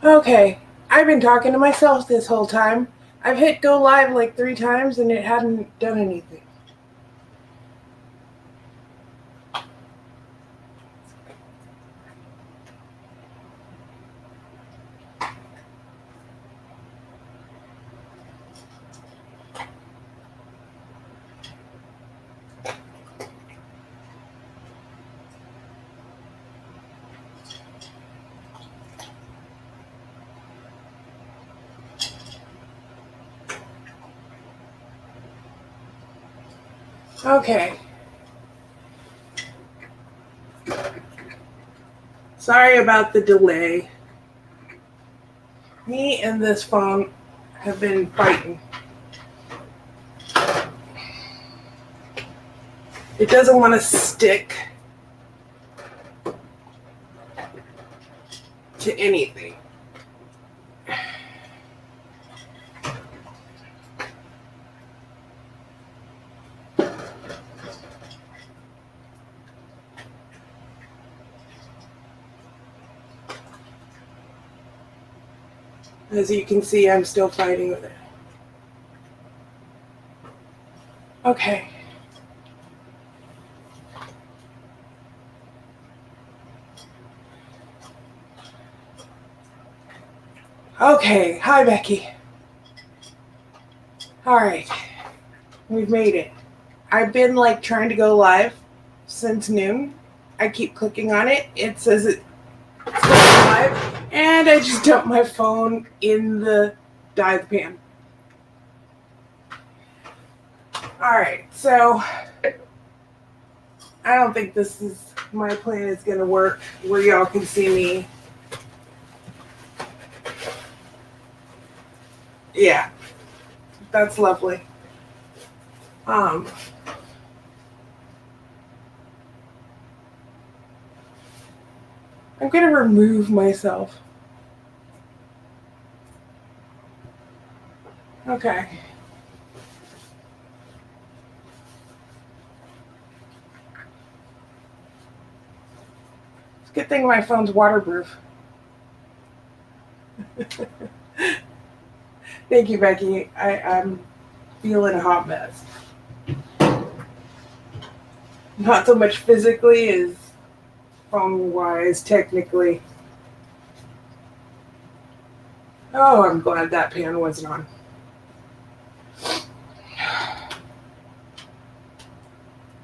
Okay, I've been talking to myself this whole time. I've hit go live like 3 times and it hadn't done anything. Okay, sorry about the delay. Me and this phone have been fighting. It doesn't want to stick to anything. As you can see, I'm still fighting with it. Okay. Okay, hi Becky. Alright, we've made it. I've been like trying to go live since noon. I keep clicking on it. It says it's going live, and I just dumped my phone in the dye of the pan. Alright, so I don't think my plan is going to work where y'all can see me. Yeah, that's lovely. I'm going to remove myself. Okay. It's a good thing my phone's waterproof. Thank you, Becky. I'm feeling a hot mess. Not so much physically as phone wise, technically. Oh, I'm glad that pan wasn't on.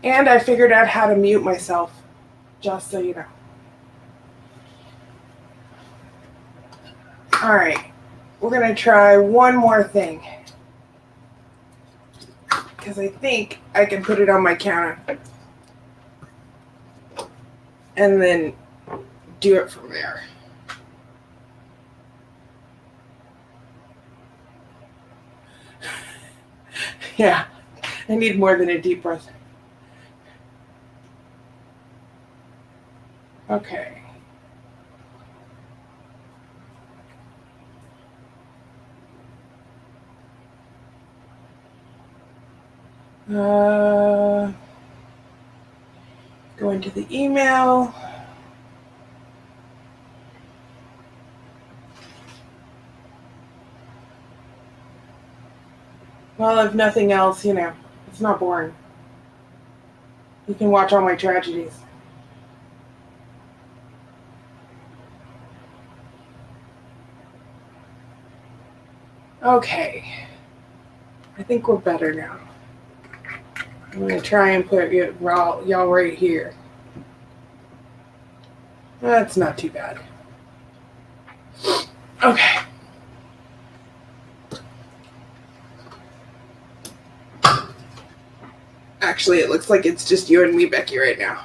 And I figured out how to mute myself, just so you know. Alright, we're going to try one more thing. Because I think I can put it on my counter. And then do it from there. Yeah, I need more than a deep breath. Okay. Go into the email. Well, if nothing else, it's not boring. You can watch all my tragedies. Okay. I think we're better now. I'm going to try and put y'all right here. That's not too bad. Okay. Actually, it looks like it's just you and me, Becky, right now.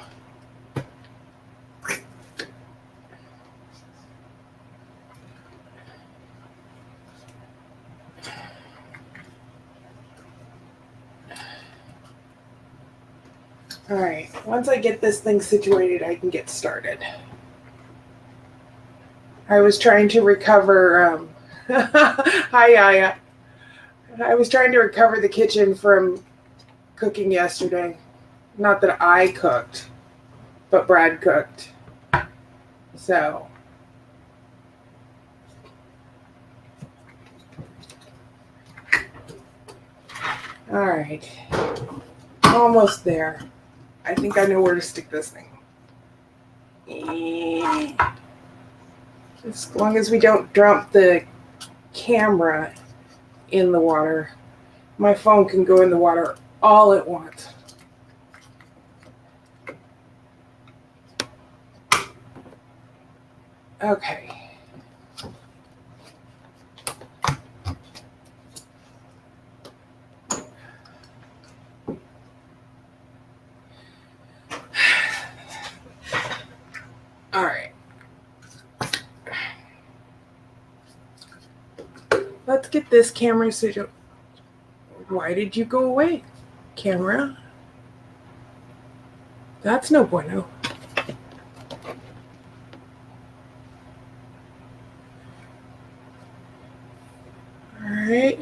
Alright, once I get this thing situated, I can get started. I was trying to recover, hi Yaya. I was trying to recover the kitchen from cooking yesterday. Not that I cooked, but Brad cooked. So, All right. Almost there. I think I know where to stick this thing. As long as we don't dump the camera in the water, my phone can go in the water all at once. Okay. All right. Let's get this camera so you... Why did you go away, camera? That's no bueno. All right.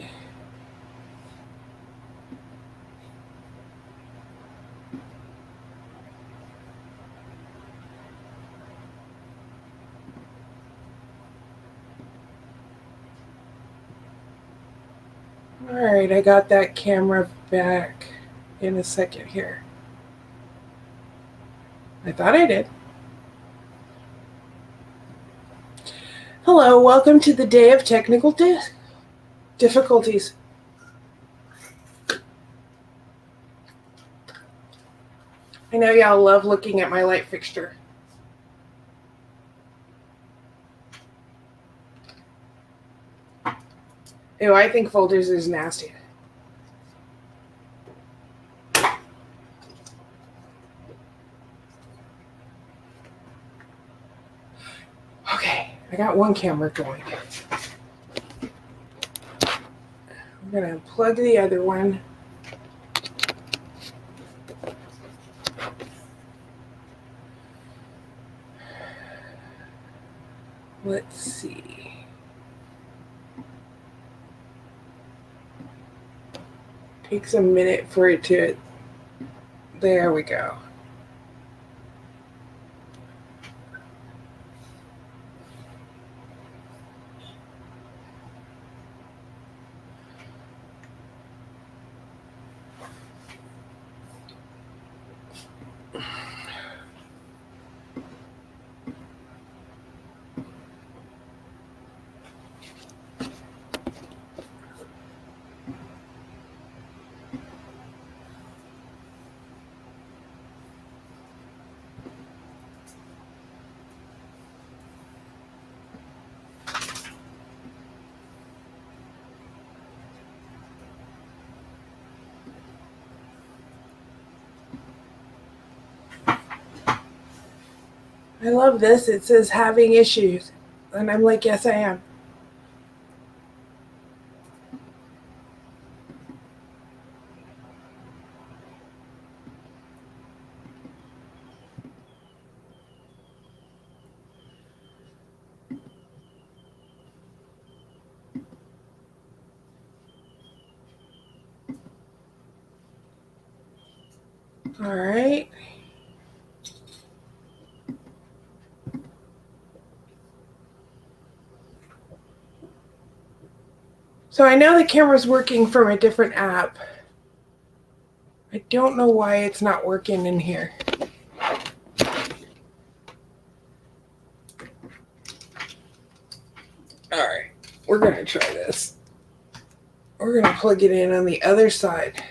All right, I got that camera back in a second here. I thought I did. Hello, welcome to the day of technical difficulties. I know y'all love looking at my light fixture. Ew, I think Folgers is nasty. Okay, I got one camera going. I'm gonna plug the other one. Let's see. Takes a minute for it to... There we go. I love this. It says having issues. And I'm like, yes, I am. All right. So I know the camera's working from a different app. I don't know why it's not working in here. All right, we're gonna try this. We're gonna plug it in on the other side.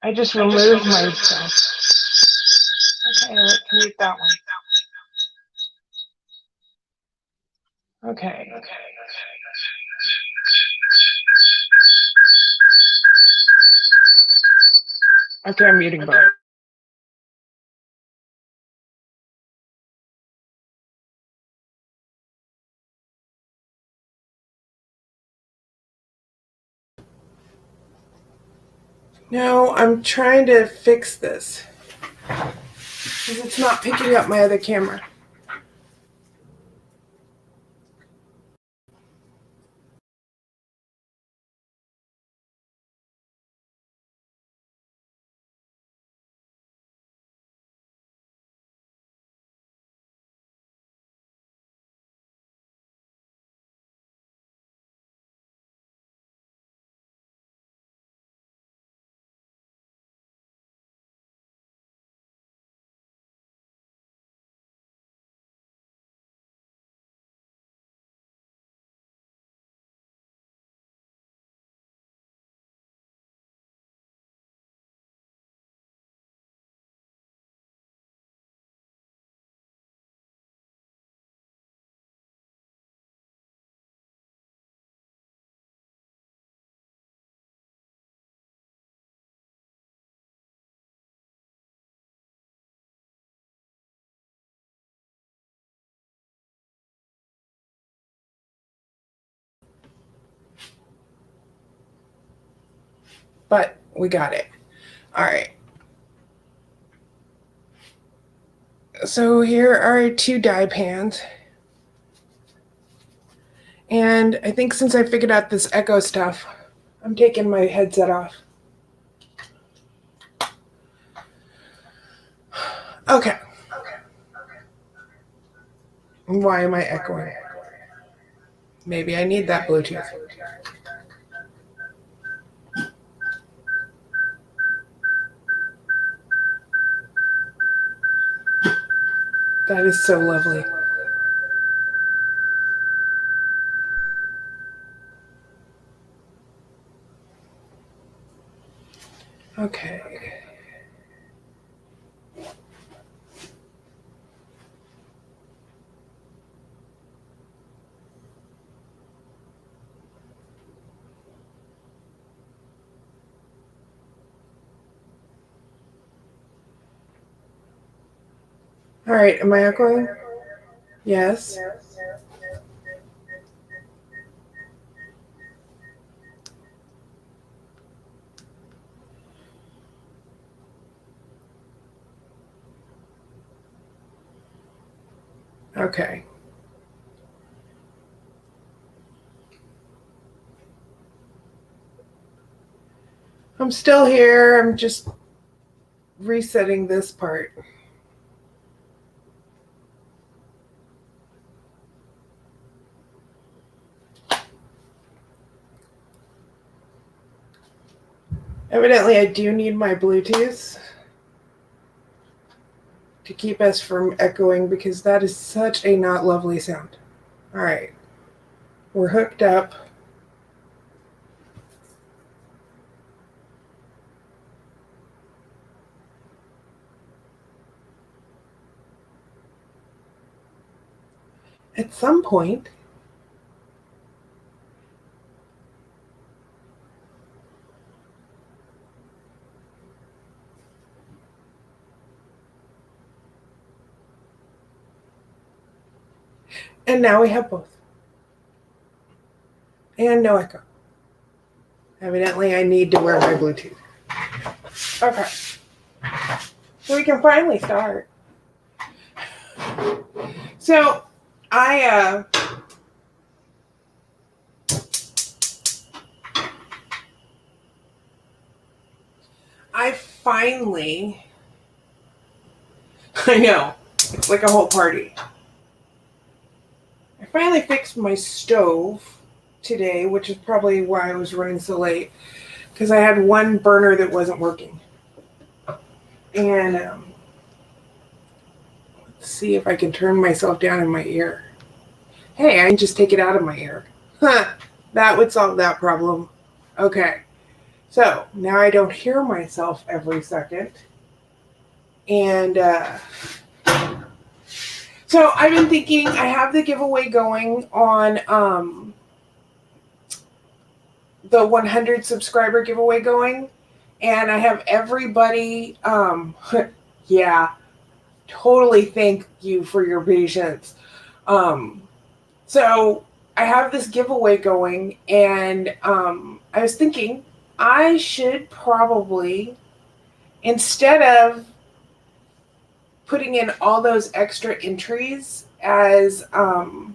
I just removed myself. Okay, let's mute that one. Okay. Okay, I'm muting both. No, I'm trying to fix this because it's not picking up my other camera. But we got it. All right. So here are 2 dye pans. And I think since I figured out this echo stuff, I'm taking my headset off. Okay. Why am I echoing? Maybe I need that Bluetooth. That is so lovely. Okay. All right, am I echoing? Yes. Okay. I'm still here. I'm just resetting this part. Evidently, I do need my Bluetooth to keep us from echoing because that is such a not lovely sound. All right. We're hooked up. At some point, and now we have both. And no echo. Evidently, I need to wear my Bluetooth. Okay. So we can finally start. So I finally, I know, it's like a whole party. I finally fixed my stove today, which is probably why I was running so late, because I had one burner that wasn't working. And let's see if I can turn myself down in my ear. Hey, I can just take it out of my ear. Huh, that would solve that problem. Okay. So now I don't hear myself every second. And so I've been thinking, I have the giveaway going on the 100 subscriber giveaway going. And I have everybody, yeah, totally thank you for your patience. So I have this giveaway going, and I was thinking I should probably, instead of putting in all those extra entries as all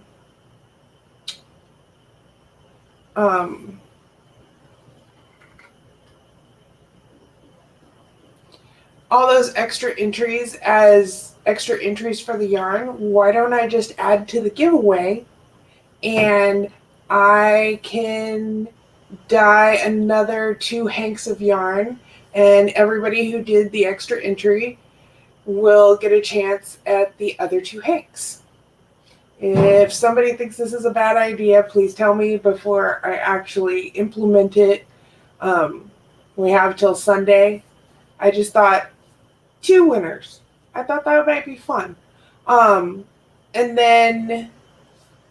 those extra entries as extra entries for the yarn, why don't I just add to the giveaway and I can dye another 2 hanks of yarn, and everybody who did the extra entry will get a chance at the other 2 hanks. If somebody thinks this is a bad idea, please tell me before I actually implement it. We have till Sunday. I just thought 2 winners. I thought that might be fun. And then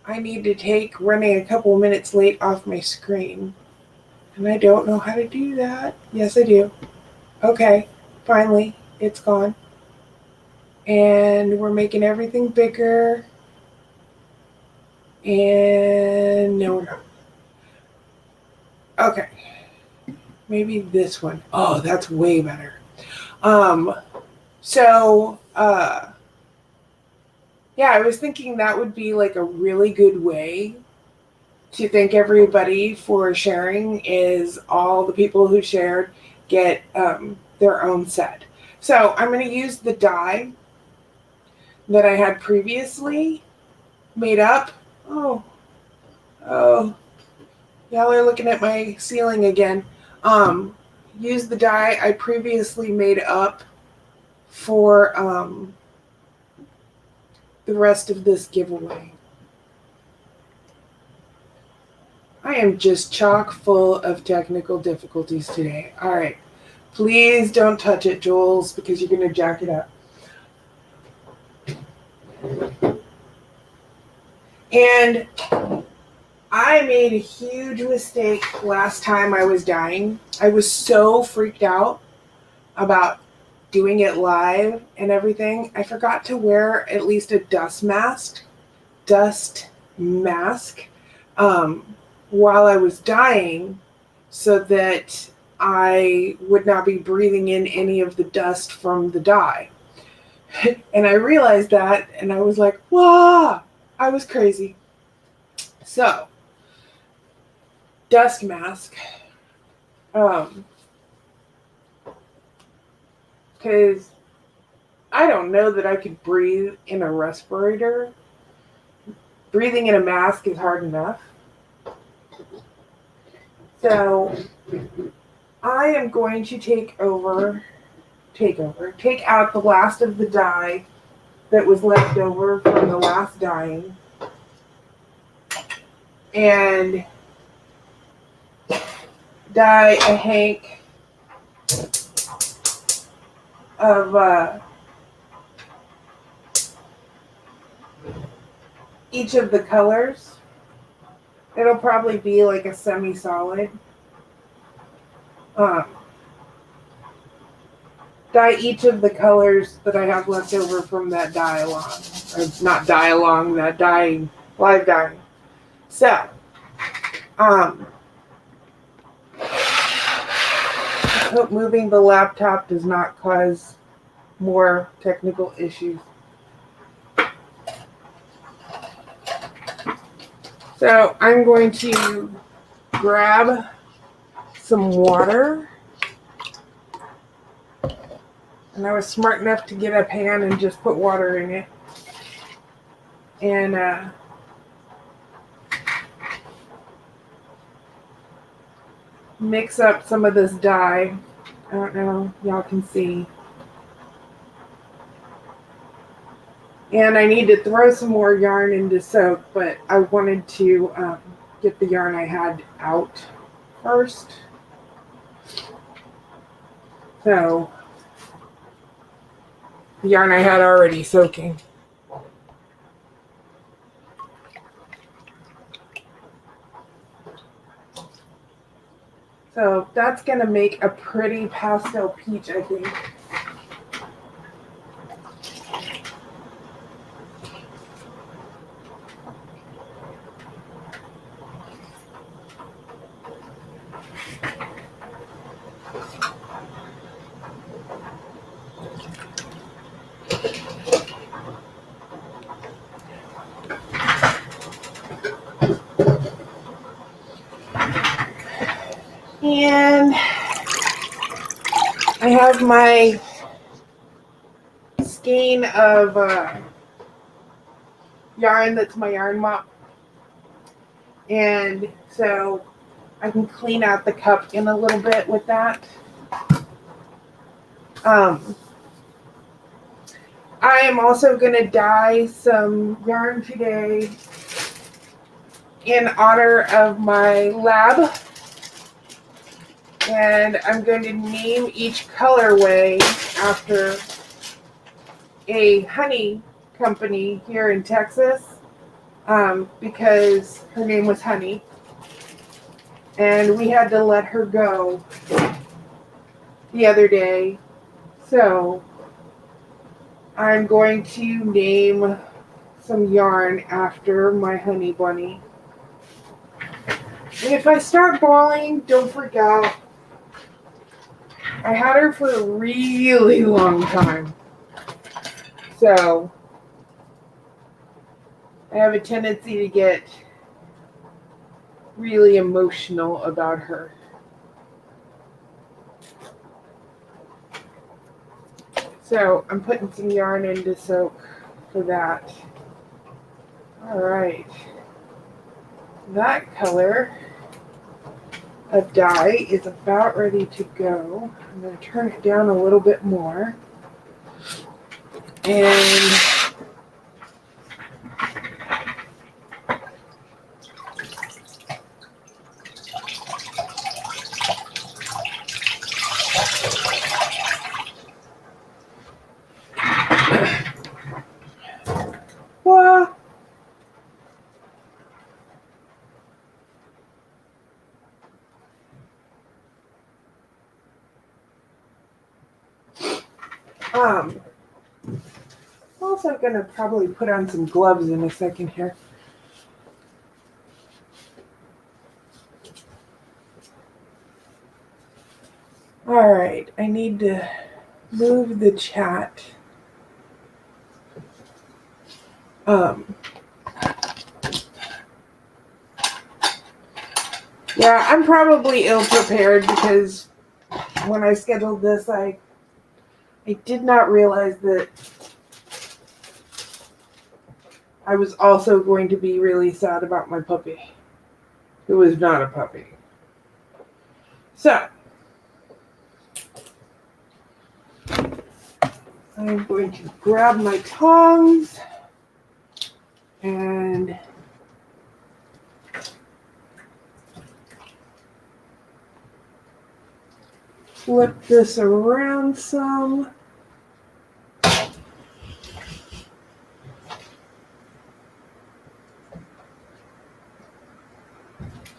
I need to take running a couple minutes late off my screen. And I don't know how to do that. Yes, I do. Okay, finally, it's gone. And we're making everything bigger. And no, we're not. Okay. Maybe this one. Oh, that's way better. Yeah, I was thinking that would be like a really good way to thank everybody for sharing, is all the people who shared get their own set. So I'm going to use the dye that I had previously made up. Oh, y'all are looking at my ceiling again. Use the dye I previously made up for the rest of this giveaway. I am just chock full of technical difficulties today. All right. Please don't touch it, Jules, because you're going to jack it up. And I made a huge mistake last time I was dyeing. I was so freaked out about doing it live and everything. I forgot to wear at least a dust mask while I was dyeing, so that I would not be breathing in any of the dust from the dye. And I realized that, and I was like, "Whoa!" I was crazy. So, dust mask. Because I don't know that I could breathe in a respirator. Breathing in a mask is hard enough. So I am going to take out the last of the dye that was left over from the last dyeing, and dye a hank of each of the colors. It'll probably be like a semi-solid. Dye each of the colors that I have left over from that dye along. Or not dye along, that dyeing, live dyeing. So, I hope moving the laptop does not cause more technical issues. So I'm going to grab some water. And I was smart enough to get a pan and just put water in it. And mix up some of this dye. I don't know, y'all can see. And I need to throw some more yarn into soak, but I wanted to get the yarn I had out first. So, the yarn I had already soaking. So that's going to make a pretty pastel peach, I think. And I have my skein of yarn that's my yarn mop. And so I can clean out the cup in a little bit with that. I am also going to dye some yarn today in honor of my lab. And I'm going to name each colorway after a honey company here in Texas, because her name was Honey. And we had to let her go the other day. So I'm going to name some yarn after my honey bunny. And if I start bawling, don't freak out. I had her for a really long time. So I have a tendency to get really emotional about her. So I'm putting some yarn into soak for that. All right. That color of dye is about ready to go. I'm going to turn it down a little bit more. And well, I'm also going to probably put on some gloves in a second here. All right, I need to move the chat. Yeah, I'm probably ill prepared because when I scheduled this, I did not realize that I was also going to be really sad about my puppy, who was not a puppy. So, I'm going to grab my tongs and flip this around some.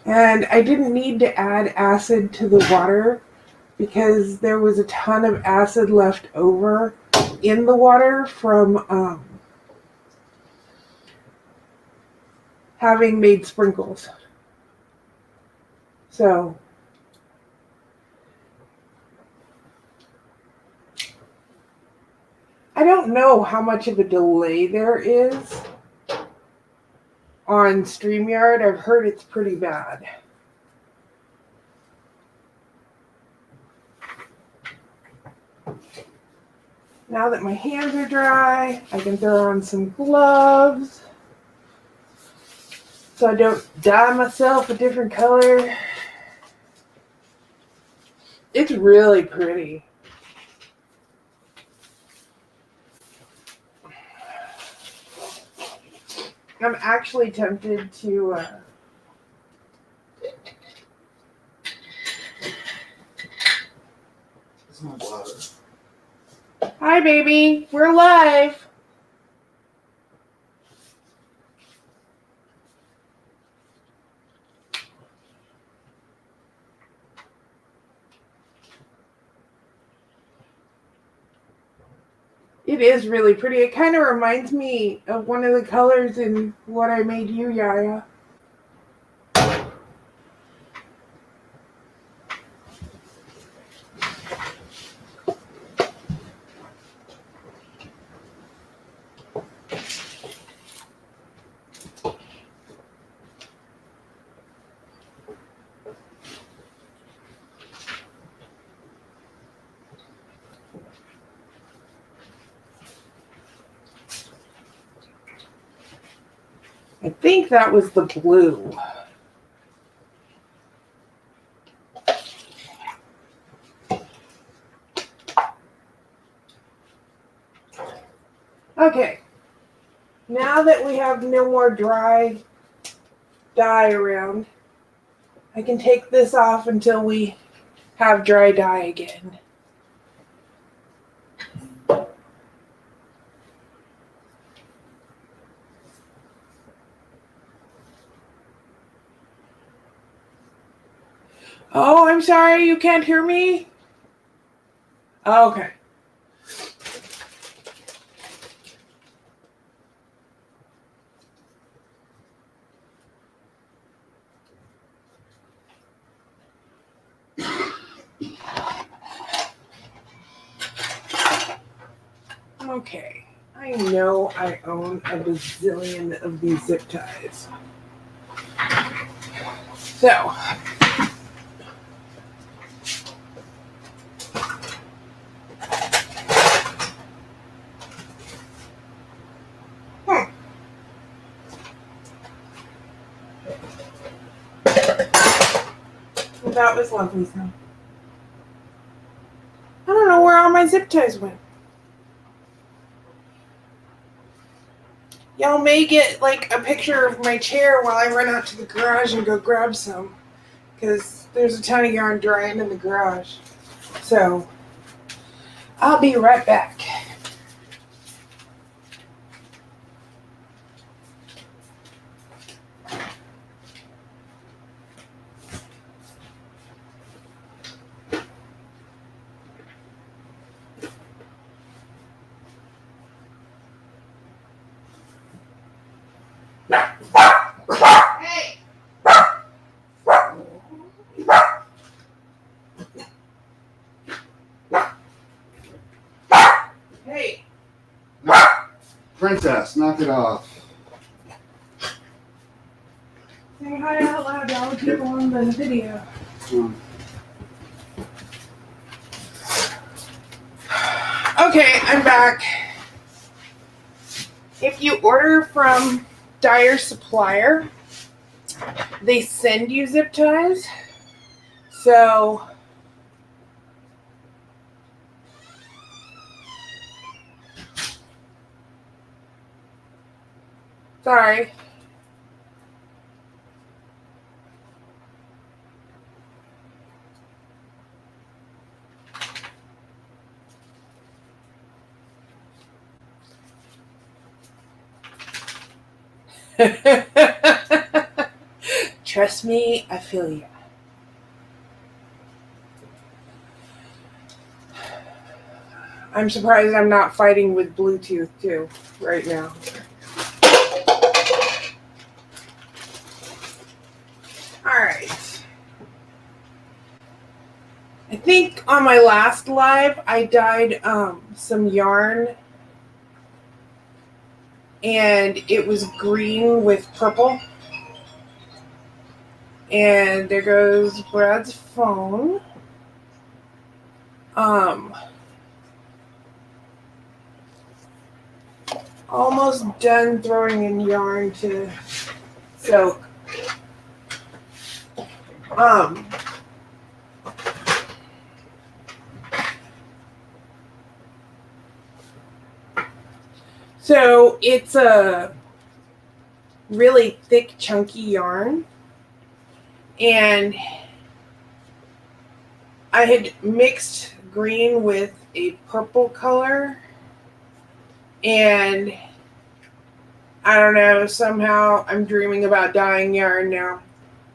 And I didn't need to add acid to the water because there was a ton of acid left over in the water from having made sprinkles. So I don't know how much of a delay there is on StreamYard. I've heard it's pretty bad. Now that my hands are dry, I can throw on some gloves so I don't dye myself a different color. It's really pretty. I'm actually tempted to Hi, baby. We're live. It is really pretty. It kind of reminds me of one of the colors in what I made you, Yaya. I think that was the blue. Okay. Now that we have no more dry dye around, I can take this off until we have dry dye again. Oh, I'm sorry, you can't hear me? Okay. Okay. I know I own a bazillion of these zip ties. So, well, that was lovely, so. I don't know where all my zip ties went. Y'all may get like a picture of my chair while I run out to the garage and go grab some. Because there's a ton of yarn drying in the garage. So, I'll be right back. Hey! Hey! Princess, knock it off. Say hi out loud to all the people on the video. Okay, I'm back. If you order from Dyer Supplier, they send you zip ties. So, sorry. Trust me, I feel you. I'm surprised I'm not fighting with Bluetooth too right now. Alright. I think on my last live I dyed some yarn and it was green with purple. And there goes Brad's phone. Almost done throwing in yarn to soak. So it's a really thick, chunky yarn. And I had mixed green with a purple color. And I don't know, somehow I'm dreaming about dyeing yarn now.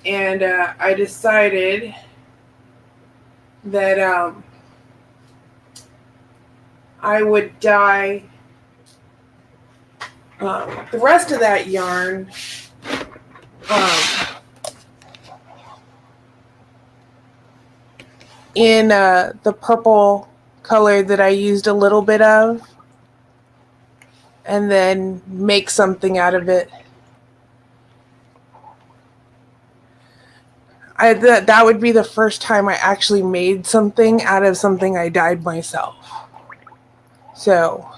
And I decided that I would dye the rest of that yarn in the purple color that I used a little bit of, and then make something out of it. That would be the first time I actually made something out of something I dyed myself. So,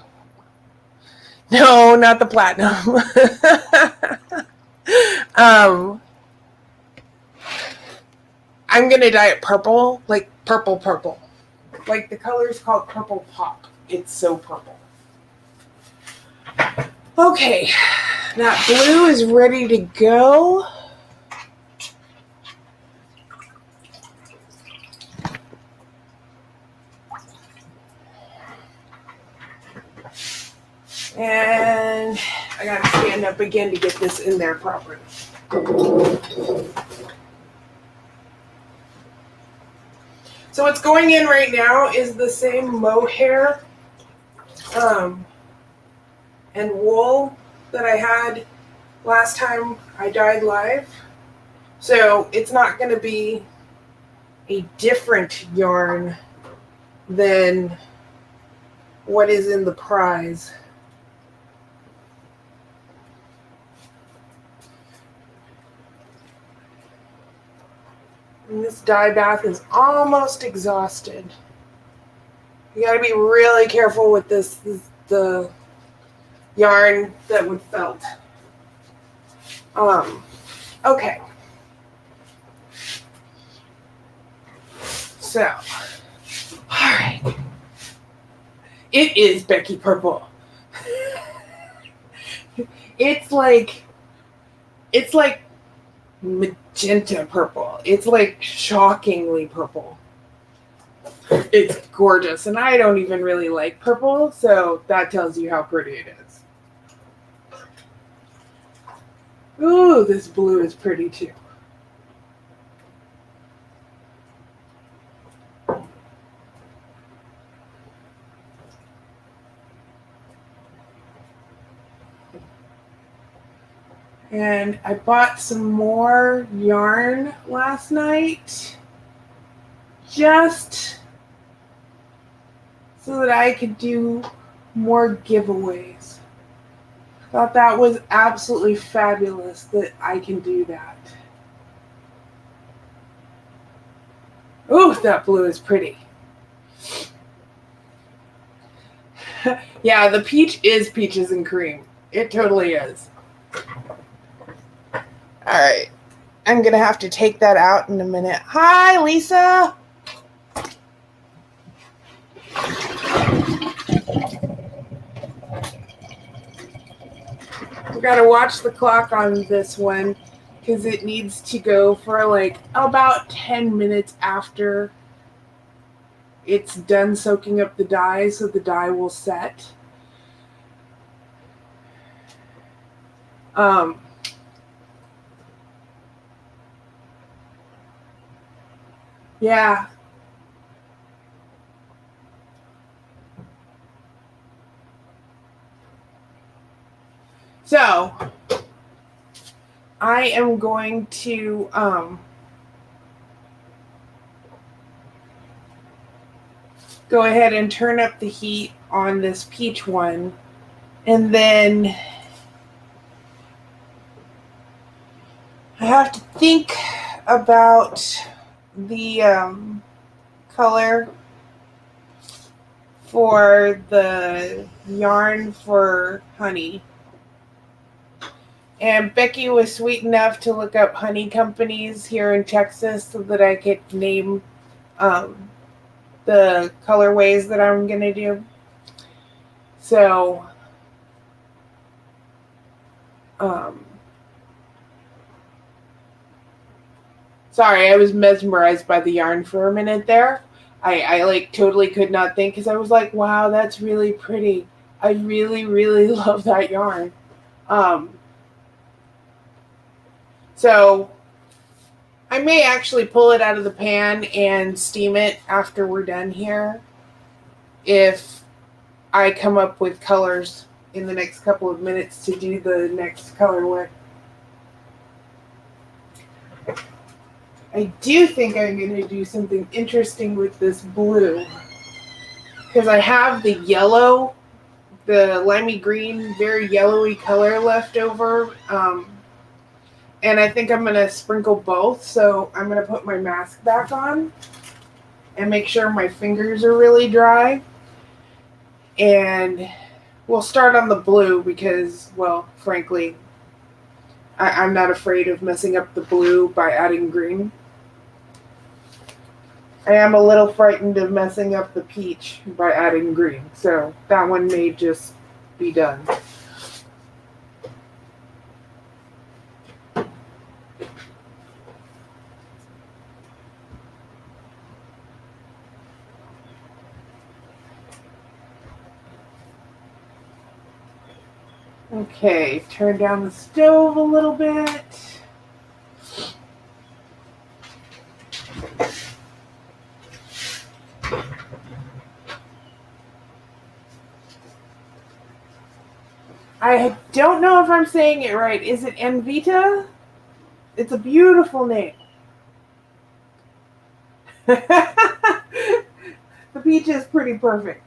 no, not the platinum. I'm gonna dye it purple, like purple. Like the color is called Purple Pop. It's so purple. Okay, that blue is ready to go. And I gotta stand up again to get this in there properly. So what's going in right now is the same mohair and wool that I had last time I dyed live. So it's not going to be a different yarn than what is in the prize. And this dye bath is almost exhausted. You got to be really careful with the yarn that would felt. Okay. So, all right. It is Becky Purple. It's like magenta purple. It's like shockingly purple. It's gorgeous, and I don't even really like purple, so that tells you how pretty it is. Ooh, this blue is pretty too. And I bought some more yarn last night just so that I could do more giveaways. Thought that was absolutely fabulous that I can do that. Ooh, that blue is pretty. Yeah, the peach is peaches and cream. It totally is. All right. I'm going to have to take that out in a minute. Hi, Lisa. We got to watch the clock on this one because it needs to go for like about 10 minutes after it's done soaking up the dye, so the dye will set. Yeah. So, I am going to go ahead and turn up the heat on this peach one, and then I have to think about the color for the yarn for honey. And Becky was sweet enough to look up honey companies here in Texas so that I could name the colorways that I'm going to do. So, sorry, I was mesmerized by the yarn for a minute there. I like totally could not think because I was like, wow, that's really pretty. I really, really love that yarn. So I may actually pull it out of the pan and steam it after we're done here if I come up with colors in the next couple of minutes to do the next colorway. I do think I'm going to do something interesting with this blue because I have the yellow, the limey green, very yellowy color left over. And I think I'm going to sprinkle both. So I'm going to put my mask back on and make sure my fingers are really dry. And we'll start on the blue because, well, frankly, I'm not afraid of messing up the blue by adding green. I am a little frightened of messing up the peach by adding green, so that one may just be done. Okay, turn down the stove a little bit. I don't know if I'm saying it right. Is it Envita? It's a beautiful name. The peach is pretty perfect.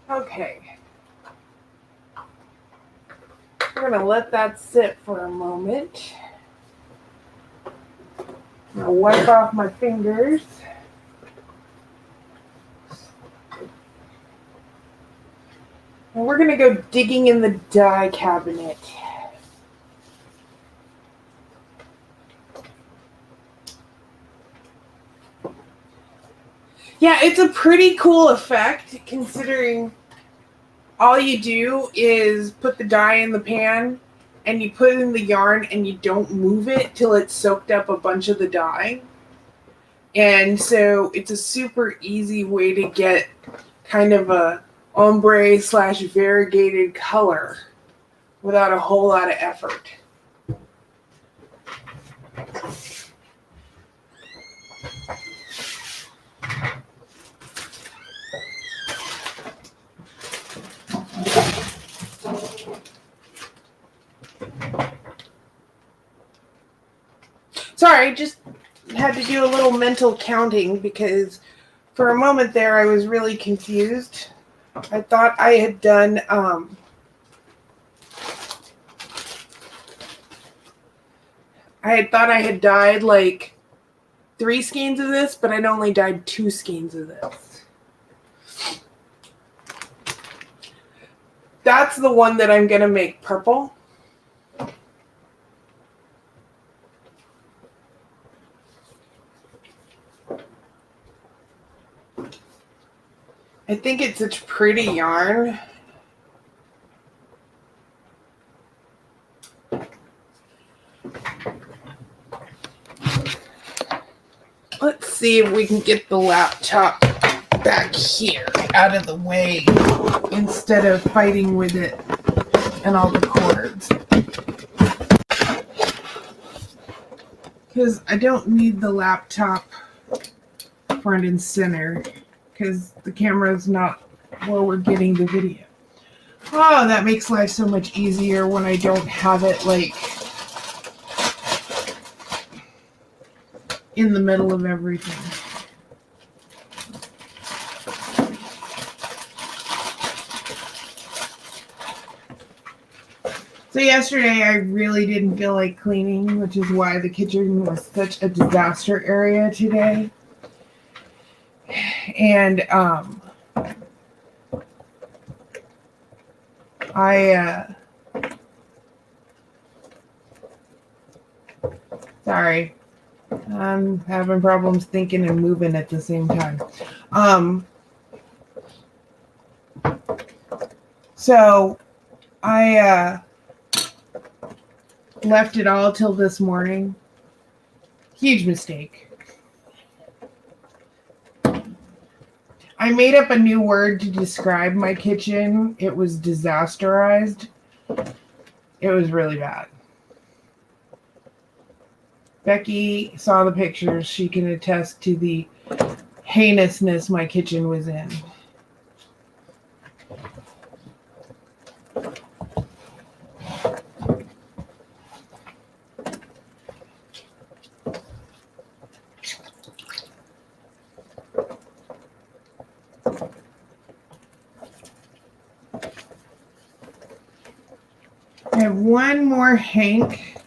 Okay. We're going to let that sit for a moment. I'm going to wipe off my fingers. And we're going to go digging in the dye cabinet. Yeah, it's a pretty cool effect considering all you do is put the dye in the pan and you put it in the yarn and you don't move it till it's soaked up a bunch of the dye. And so it's a super easy way to get kind of a ombre / variegated color without a whole lot of effort. Sorry, just had to do a little mental counting because for a moment there I was really confused. I thought I had done I had dyed like 3 skeins of this, but I'd only dyed 2 skeins of this. That's the one that I'm gonna make purple. I think it's a pretty yarn. Let's see if we can get the laptop back here out of the way instead of fighting with it and all the cords. Because I don't need the laptop front and center because the camera is not where we're getting the video. Oh, that makes life so much easier when I don't have it like in the middle of everything. So yesterday I really didn't feel like cleaning, which is why the kitchen was such a disaster area today. And sorry, I'm having problems thinking and moving at the same time. So I left it all till this morning. Huge mistake. I made up a new word to describe my kitchen. It was disasterized. It was really bad. Becky saw the pictures. She can attest to the heinousness my kitchen was in. I have one more hank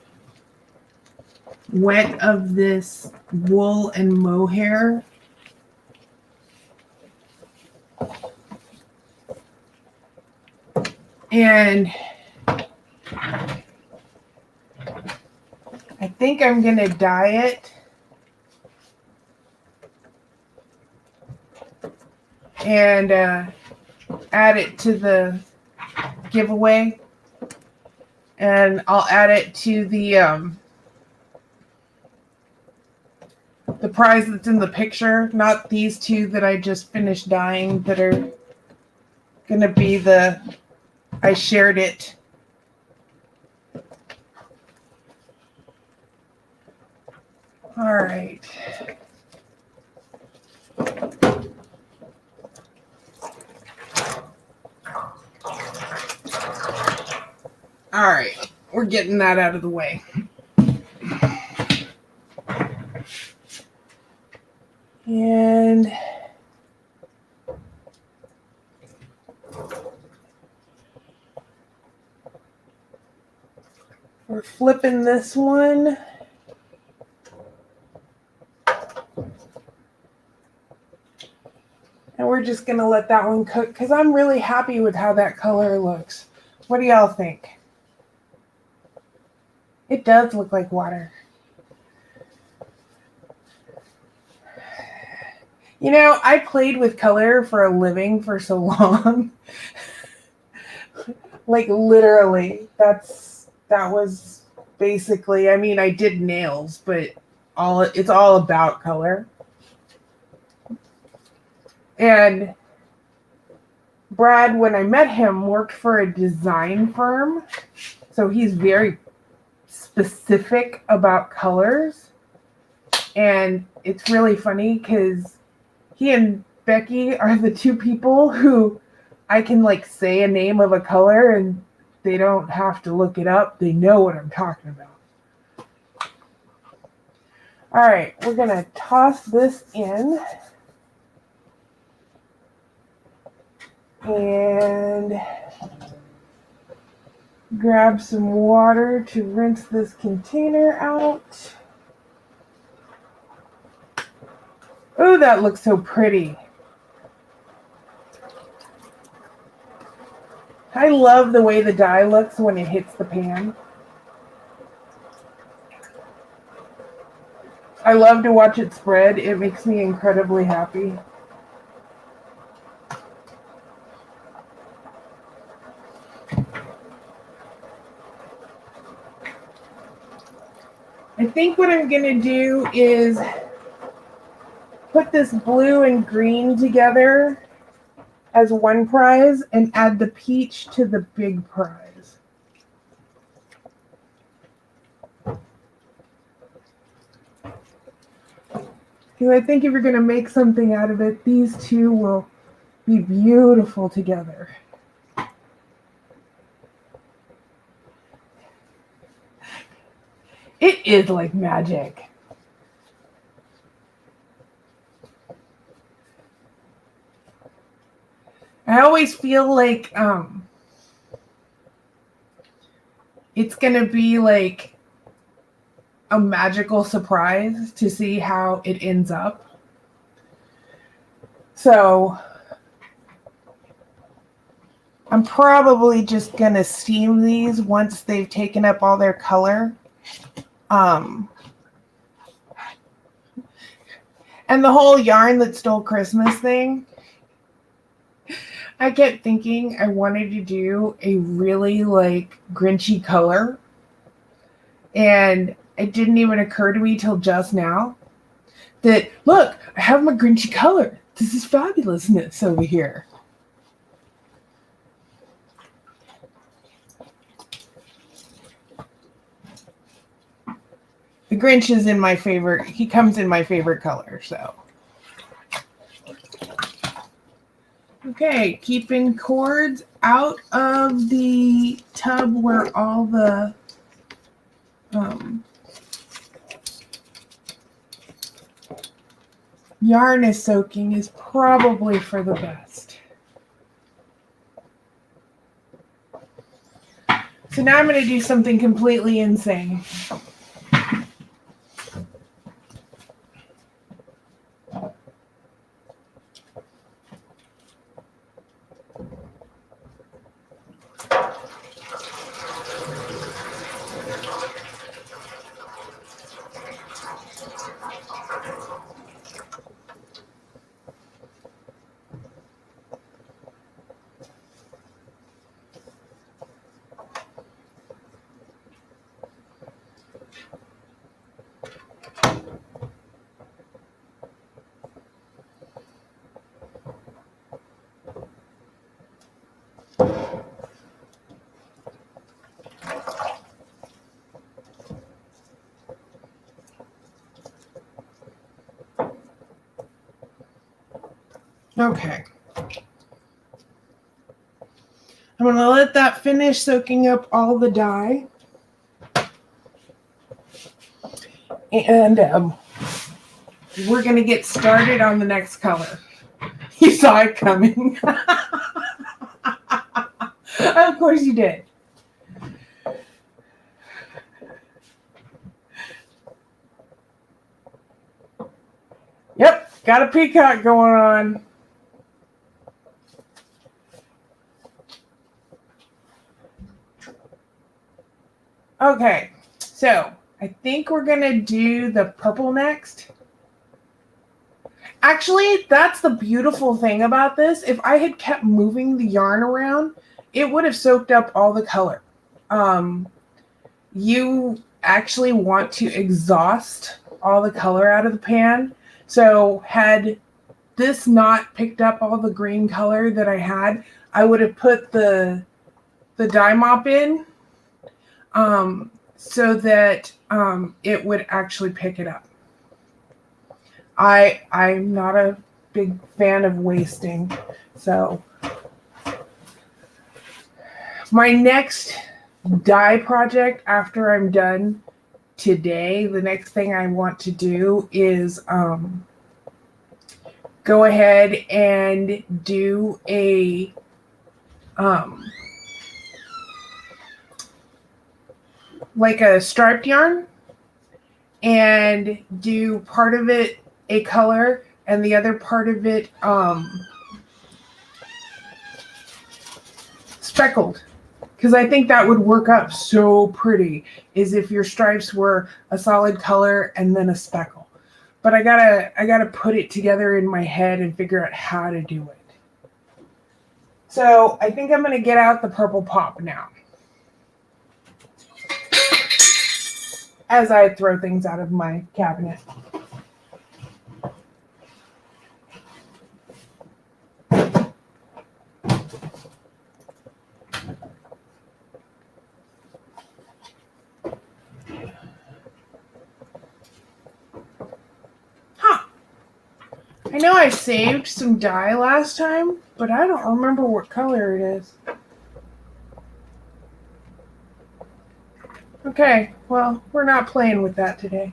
wet of this wool and mohair. And I think I'm going to dye it. And add it to the giveaway. And I'll add it to the prize that's in the picture, not these two that I just finished dyeing that are going to be the, I shared it. All right. All right, we're getting that out of the way. And we're flipping this one. And we're just going to let that one cook because I'm really happy with how that color looks. What do y'all think? It does look like water. You know, I played with color for a living for so long. Like literally, that was basically, I mean, I did nails, but it's all about color. And Brad, when I met him, worked for a design firm. So he's very specific about colors. And it's really funny because he and Becky are the two people who I can like say a name of a color and they don't have to look it up. They know what I'm talking about. All right, we're going to toss this in. And grab some water to rinse this container out. Oh, that looks so pretty. I love the way the dye looks when it hits the pan. I love to watch it spread. It makes me incredibly happy. I think what I'm going to do is put this blue and green together as one prize and add the peach to the big prize. Because I think if you're going to make something out of it, these two will be beautiful together. It is like magic. I always feel like it's going to be like a magical surprise to see how it ends up. So I'm probably just going to steam these once they've taken up all their color. And the whole yarn that stole Christmas thing, I kept thinking I wanted to do a really like Grinchy color. And it didn't even occur to me till just now that, look, I have my Grinchy color. This is fabulousness over here. The Grinch is in my favorite. He comes in my favorite color, so. Okay, keeping cords out of the tub where all the yarn is soaking is probably for the best. So now I'm going to do something completely insane. Okay. I'm going to let that finish soaking up all the dye. And we're going to get started on the next color. You saw it coming. Of course you did. Yep, got a peacock going on. Okay, so I think we're going to do the purple next. Actually, that's the beautiful thing about this. If I had kept moving the yarn around, it would have soaked up all the color. You actually want to exhaust all the color out of the pan. So had this not picked up all the green color that I had, I would have put the dye mop in so that it would actually pick it up. I'm not a big fan of wasting. So my next dye project after I'm done today, the next thing I want to do is go ahead and do a like a striped yarn and do part of it a color and the other part of it speckled, because I think that would work up so pretty, is if your stripes were a solid color and then a speckle. But I gotta put it together in my head and figure out how to do it. So I think I'm gonna get out the purple pop now, as I throw things out of my cabinet. I know I saved some dye last time, but I don't remember what color it is. Okay, well, we're not playing with that today.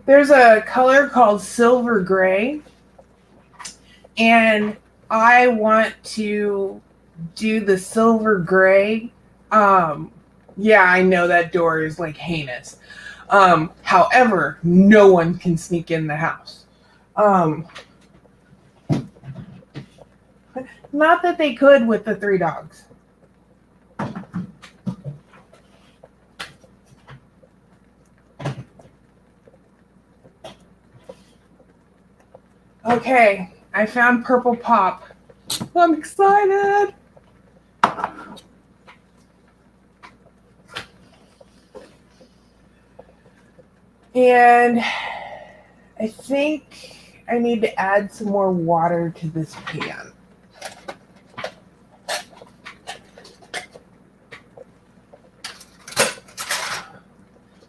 There's a color called silver gray, and I want to do the silver gray. Yeah, I know that door is like heinous. However, no one can sneak in the house. Not that they could with the 3 dogs. Okay, I found Purple Pop. I'm excited. And I think I need to add some more water to this pan.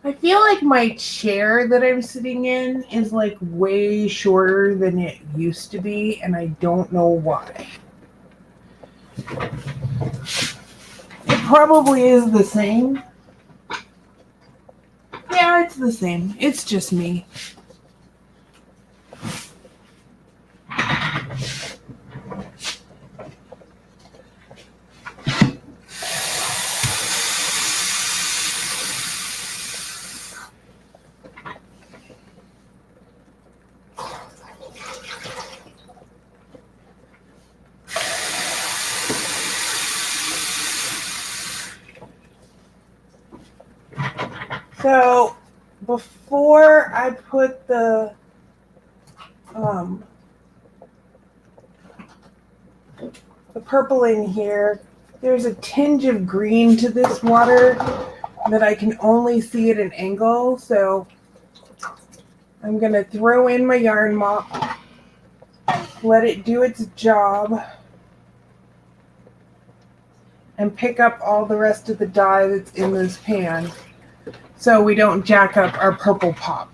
I feel like my chair that I'm sitting in is like way shorter than it used to be, and I don't know why. It probably is the same. Yeah, it's the same. It's just me. So before I put the purple in here, there's a tinge of green to this water that I can only see at an angle. So I'm going to throw in my yarn mop, let it do its job, and pick up all the rest of the dye that's in this pan so we don't jack up our Purple Pop.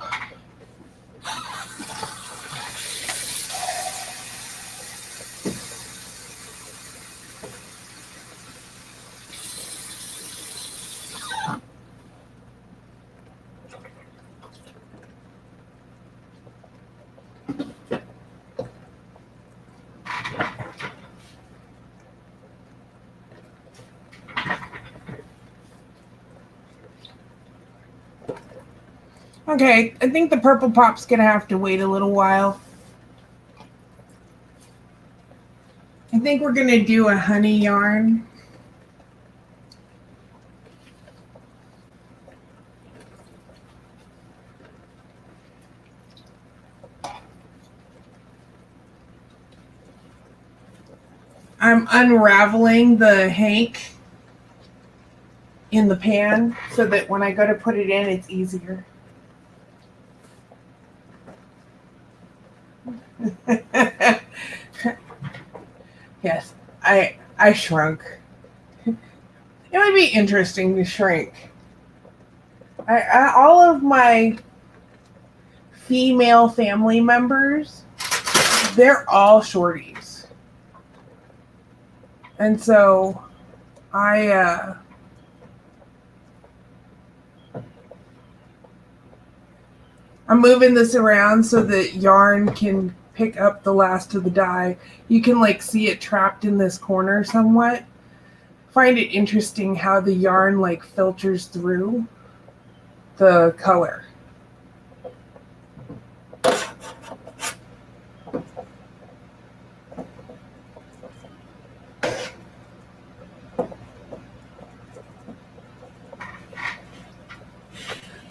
Okay, I think the Purple Pop's gonna have to wait a little while. I think we're gonna do a honey yarn. I'm unraveling the hank in the pan so that when I go to put it in, it's easier. Yes, I shrunk. It would be interesting to shrink. All of my female family members, they're all shorties. And so I'm moving this around so that yarn can pick up the last of the dye. You can like see it trapped in this corner somewhat. Find it interesting how the yarn like filters through the color.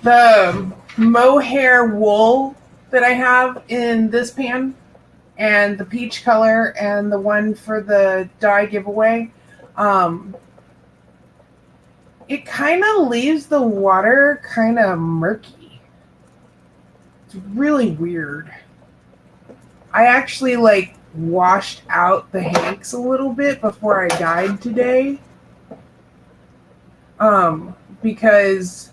The mohair wool that I have in this pan and the peach color and the one for the dye giveaway, it kind of leaves the water kind of murky. It's really weird. I actually like washed out the hanks a little bit before I dyed today. Because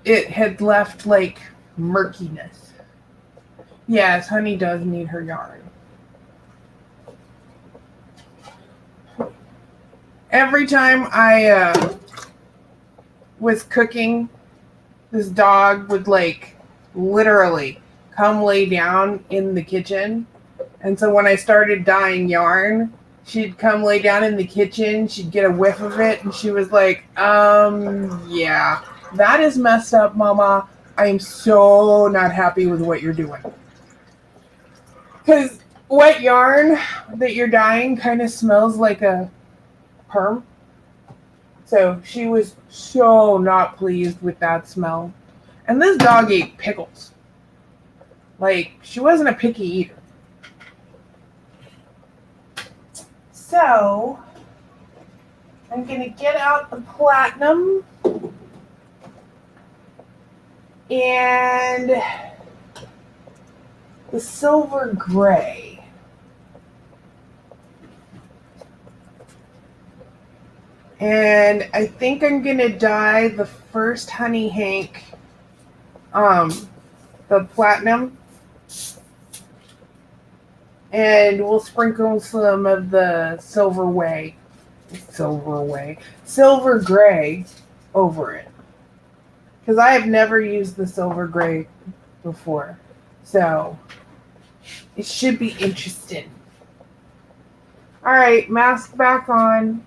it had left like murkiness. Yes, Honey does need her yarn. Every time I was cooking, this dog would like literally come lay down in the kitchen. And so when I started dyeing yarn, she'd come lay down in the kitchen, she'd get a whiff of it, and she was like, yeah, that is messed up, Mama. I am so not happy with what you're doing. Because wet yarn that you're dyeing kind of smells like a perm. So she was so not pleased with that smell. And this dog ate pickles. Like, she wasn't a picky eater. So, I'm going to get out the platinum and the silver gray. And I think I'm going to dye the first Honey Hank, the platinum. And we'll sprinkle some of the silver gray over it. Because I have never used the silver gray before. So, it should be interesting. Alright, mask back on.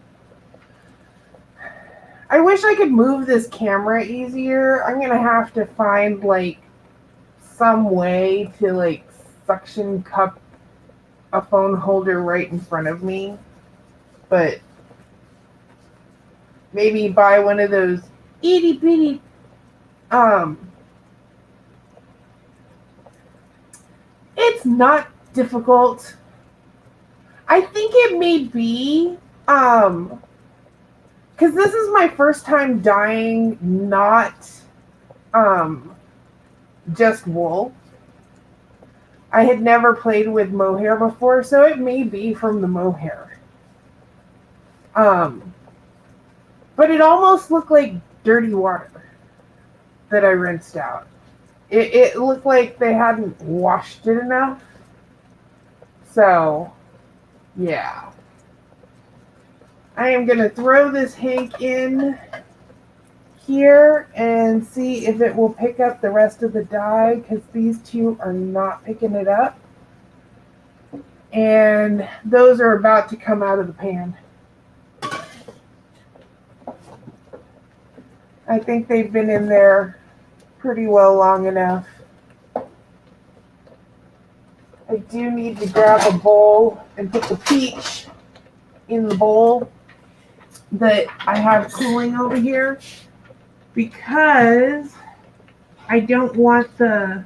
I wish I could move this camera easier. I'm going to have to find, like, some way to, like, suction cup a phone holder right in front of me. But maybe buy one of those itty bitty it's not difficult. I think it may be because this is my first time dyeing not just wool. I had never played with mohair before, so it may be from the mohair. But it almost looked like dirty water that I rinsed out. It looked like they hadn't washed it enough. So, yeah. I am going to throw this Hank in here and see if it will pick up the rest of the dye, because these two are not picking it up. And those are about to come out of the pan. I think they've been in there pretty well long enough. I do need to grab a bowl and put the peach in the bowl that I have cooling over here, because I don't want the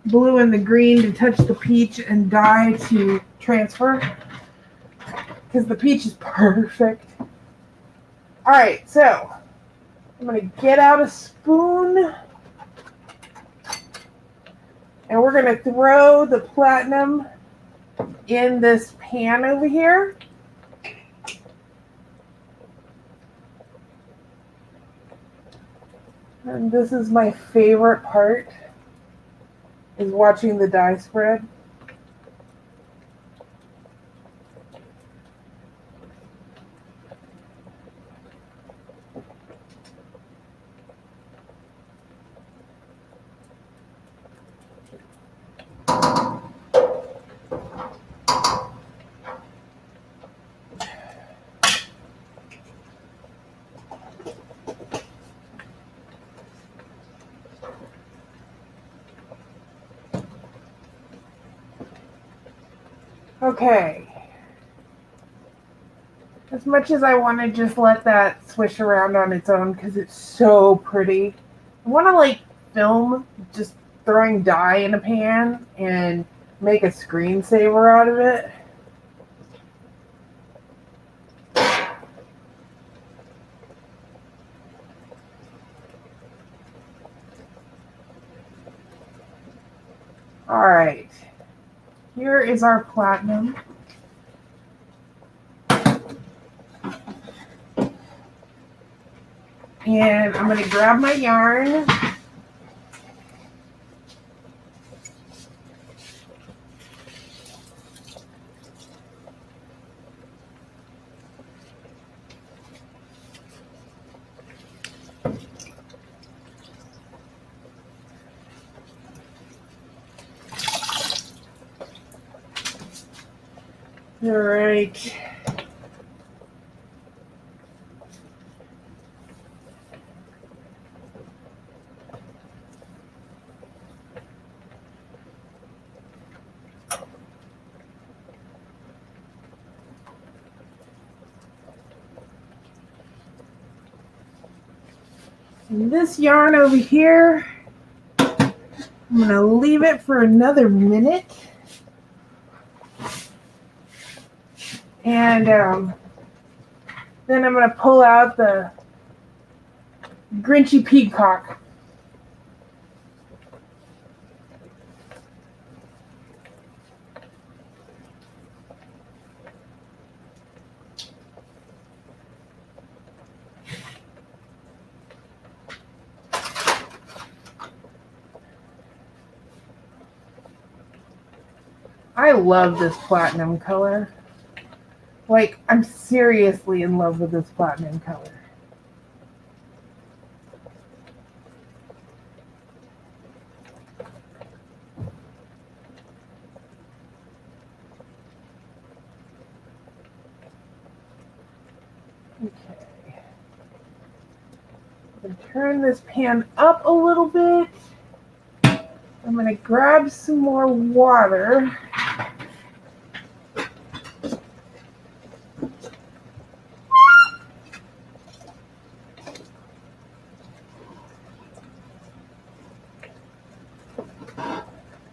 blue and the green to touch the peach and dye to transfer, because the peach is perfect. All right, so I'm going to get out a spoon and we're going to throw the platinum in this pan over here. And this is my favorite part, is watching the dye spread. Okay. As much as I want to just let that swish around on its own because it's so pretty, I want to like film just throwing dye in a pan and make a screensaver out of it. All right. Here is our platinum. And I'm going to grab my yarn. All right. And this yarn over here I'm going to leave it for another minute. And then I'm going to pull out the Grinchy Peacock. I love this platinum color. Like, I'm seriously in love with this platinum color. Okay. I'm going to turn this pan up a little bit. I'm going to grab some more water.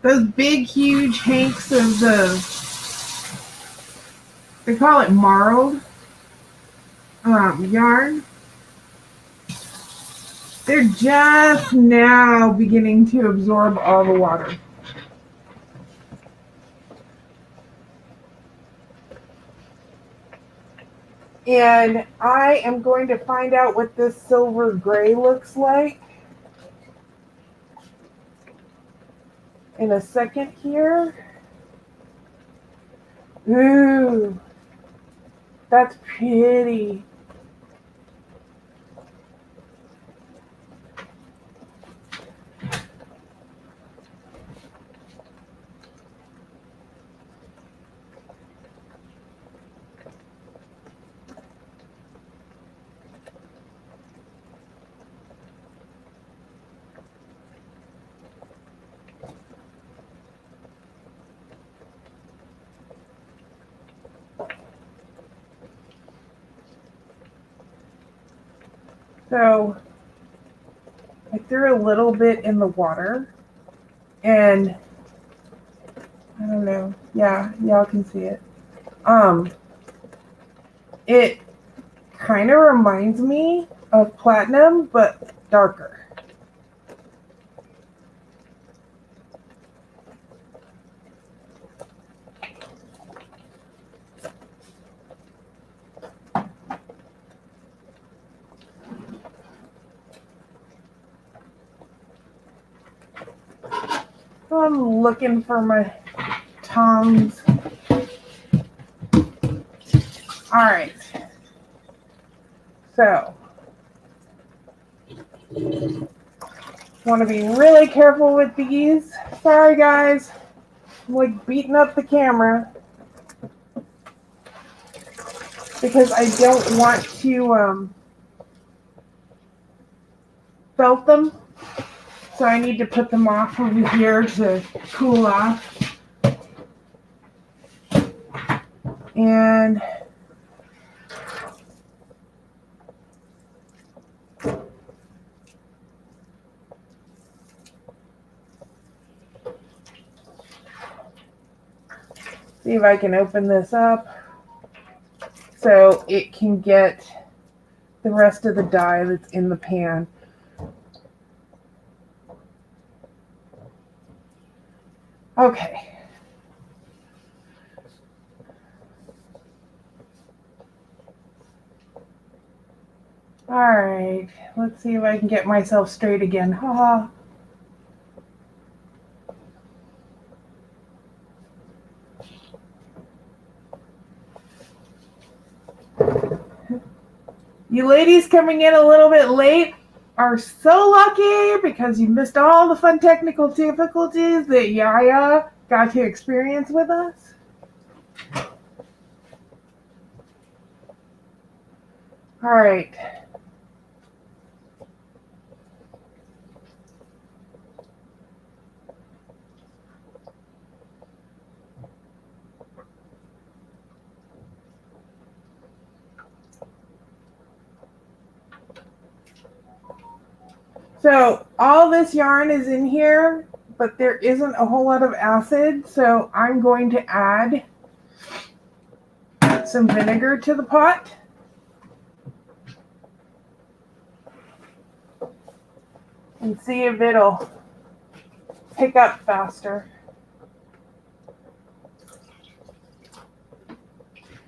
Those big, huge hanks of they call it marled yarn. They're just now beginning to absorb all the water. And I am going to find out what this silver gray looks like in a second here. Ooh, that's pretty. So I threw a little bit in the water, and I don't know. Yeah, y'all can see it. It kind of reminds me of platinum, but darker. I'm looking for my tongs. All right. So, want to be really careful with these. Sorry, guys. I'm like beating up the camera because I don't want to felt them. So I need to put them off over here to cool off. And see if I can open this up so it can get the rest of the dye that's in the pan. Okay. All right. Let's see if I can get myself straight again. Haha. You ladies coming in a little bit late are so lucky because you missed all the fun technical difficulties that Yaya got to experience with us. All right. So all this yarn is in here but there isn't a whole lot of acid, so I'm going to add some vinegar to the pot. And see if it'll pick up faster.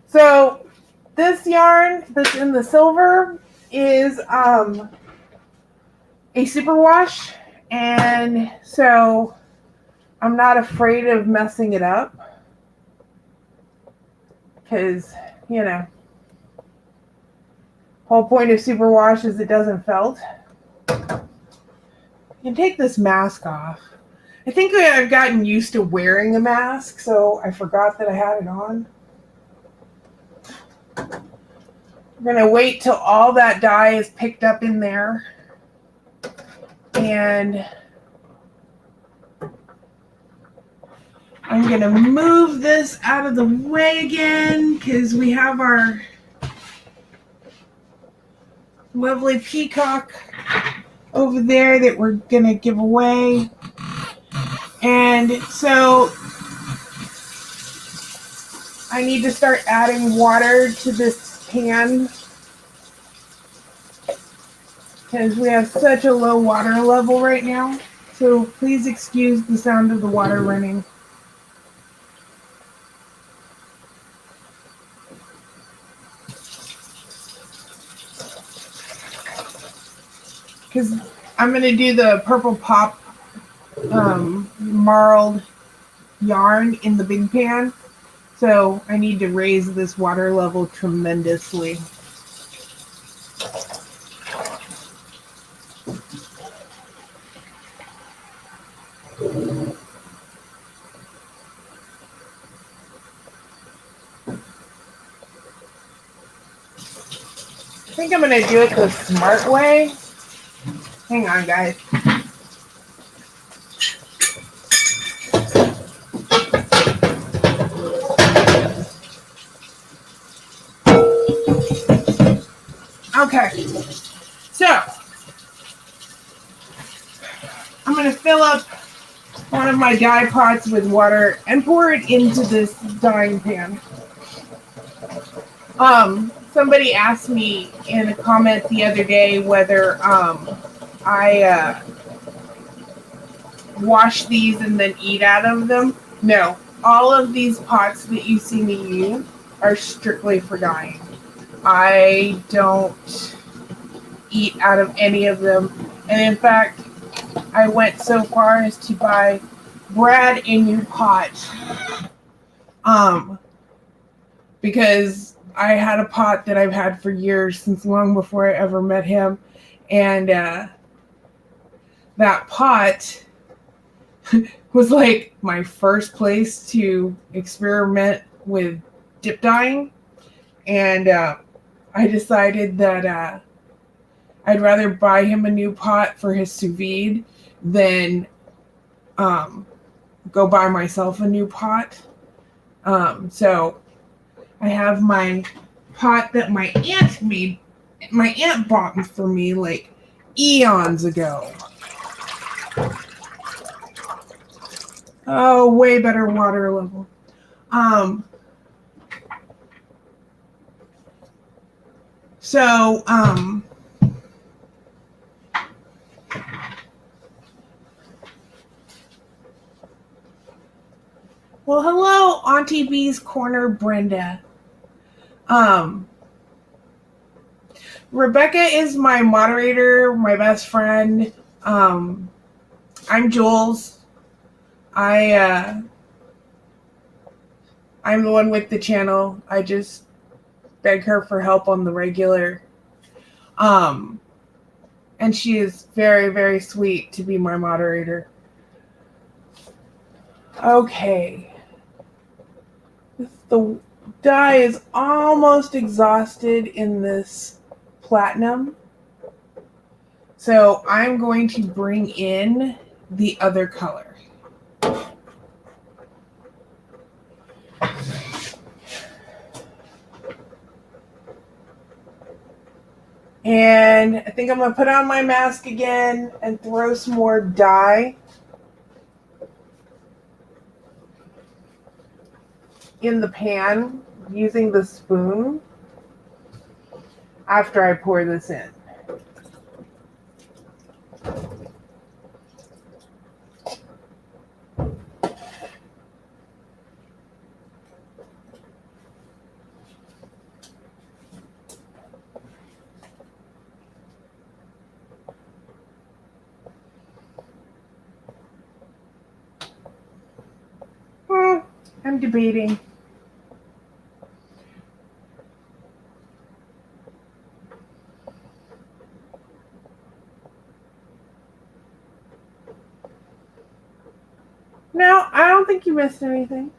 So this yarn that's in the silver is a superwash, and so I'm not afraid of messing it up because, you know, whole point of superwash is it doesn't felt. You can take this mask off. I think I've gotten used to wearing a mask, so I forgot that I had it on. We're going to wait till all that dye is picked up in there. And I'm going to move this out of the way again because we have our lovely peacock over there that we're going to give away. And so I need to start adding water to this pan because we have such a low water level right now. So please excuse the sound of the water running. Because I'm going to do the purple pop marled yarn in the big pan. So I need to raise this water level tremendously. I think I'm going to do it the smart way. Hang on, guys. Okay, so I'm going to fill up one of my dye pots with water and pour it into this dyeing pan. Somebody asked me in a comment the other day whether I wash these and then eat out of them. No, all of these pots that you see me use are strictly for dyeing. I don't eat out of any of them. And in fact, I went so far as to buy Brad a new pot. Because I had a pot that I've had for years, since long before I ever met him. And that pot was like my first place to experiment with dip dyeing. And I decided that I'd rather buy him a new pot for his sous vide than go buy myself a new pot. So I have my pot that my aunt bought for me like eons ago. Oh, way better water level. Well, hello, Auntie B's Corner, Brenda. Rebecca is my moderator, my best friend. I'm Jules. I'm the one with the channel. I just beg her for help on the regular. And she is very, very sweet to be my moderator. Okay. The dye is almost exhausted in this platinum. So I'm going to bring in the other color. And I think I'm going to put on my mask again and throw some more dye in the pan using the spoon after I pour this in. I'm debating. No, I don't think you missed anything.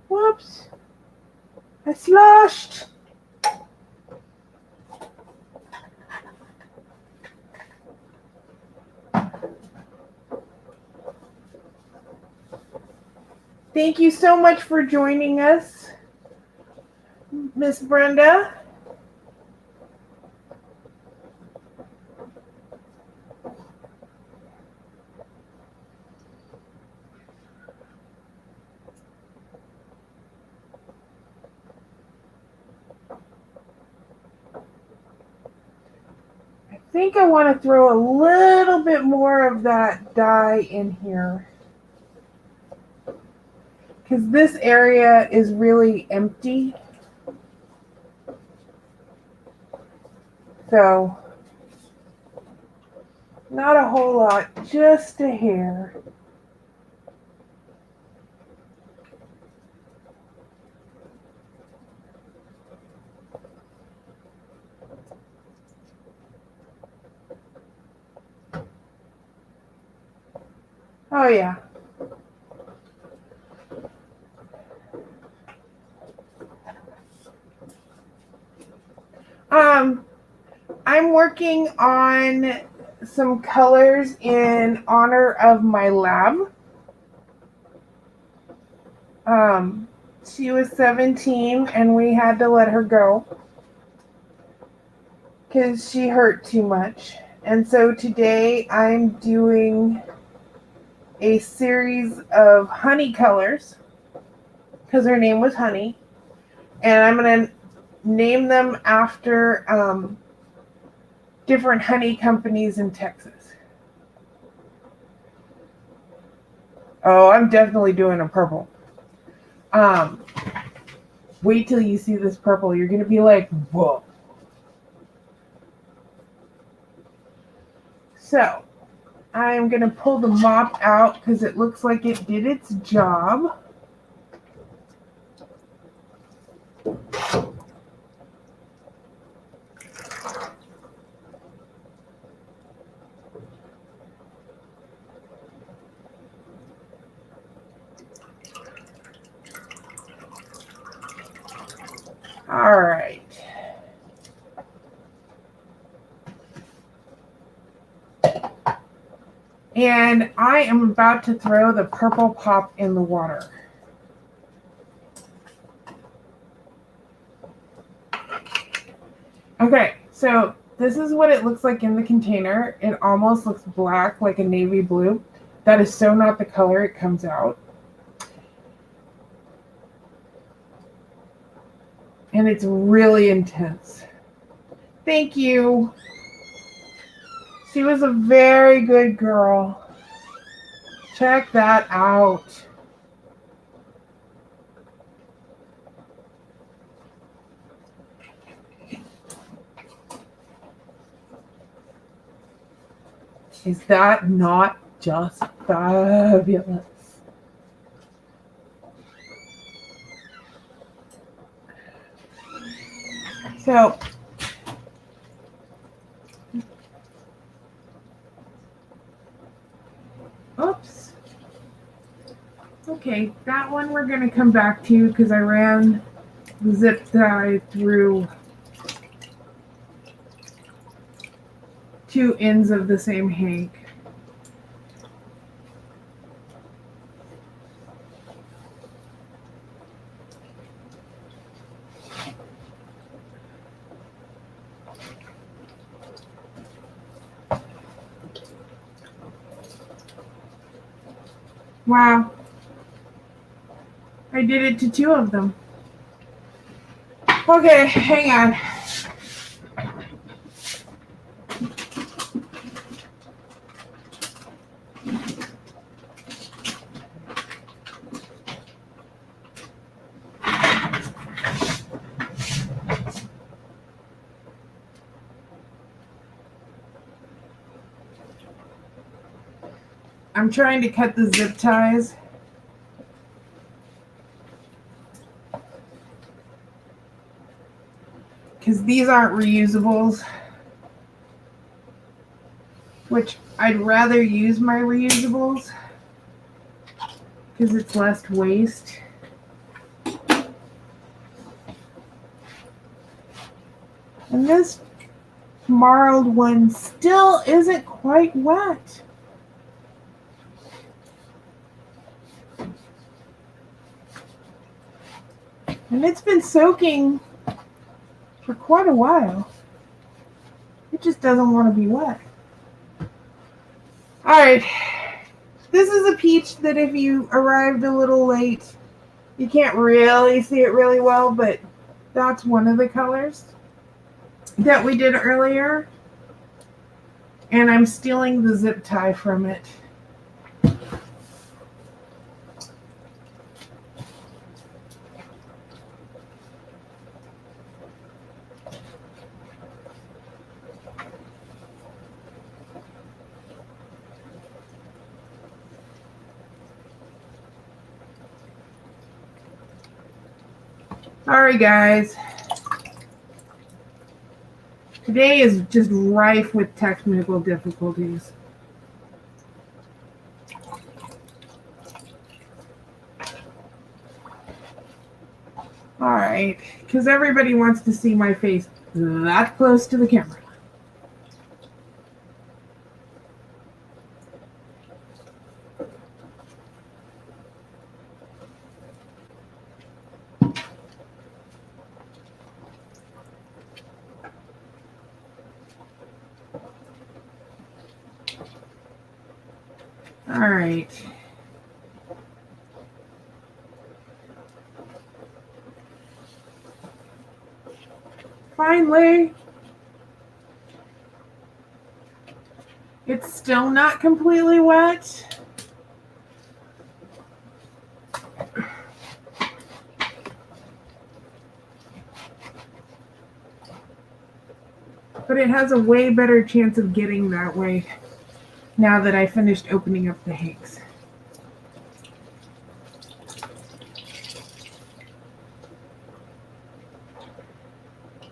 Whoops. I sloshed. Thank you so much for joining us, Miss Brenda. I think I want to throw a little bit more of that dye in here, because this area is really empty. So, not a whole lot, just a hair. Oh yeah. I'm working on some colors in honor of my lab. She was 17 and we had to let her go because she hurt too much. And so today I'm doing a series of honey colors because her name was Honey. And I'm going to name them after different honey companies in Texas. Oh, I'm definitely doing a purple. Wait till you see this purple. You're going to be like, whoa. So, I'm going to pull the mop out because it looks like it did its job. All right. And I am about to throw the purple pop in the water. Okay, so this is what it looks like in the container. It almost looks black, like a navy blue. That is so not the color it comes out. And it's really intense. Thank you. She was a very good girl. Check that out. Is that not just fabulous? So, oops. Okay, that one we're going to come back to because I ran the zip tie through two ends of the same hank. Wow. I did it to two of them. Okay, hang on. I'm trying to cut the zip ties. Because these aren't reusables. Which I'd rather use my reusables. Because it's less waste. And this marled one still isn't quite wet. And it's been soaking for quite a while. It just doesn't want to be wet. Alright. This is a peach that if you arrived a little late, you can't really see it really well, but that's one of the colors that we did earlier. And I'm stealing the zip tie from it. Sorry, guys. Today is just rife with technical difficulties. All right, because everybody wants to see my face that close to the camera. All right. Finally, it's still not completely wet. But it has a way better chance of getting that way now that I finished opening up the hanks.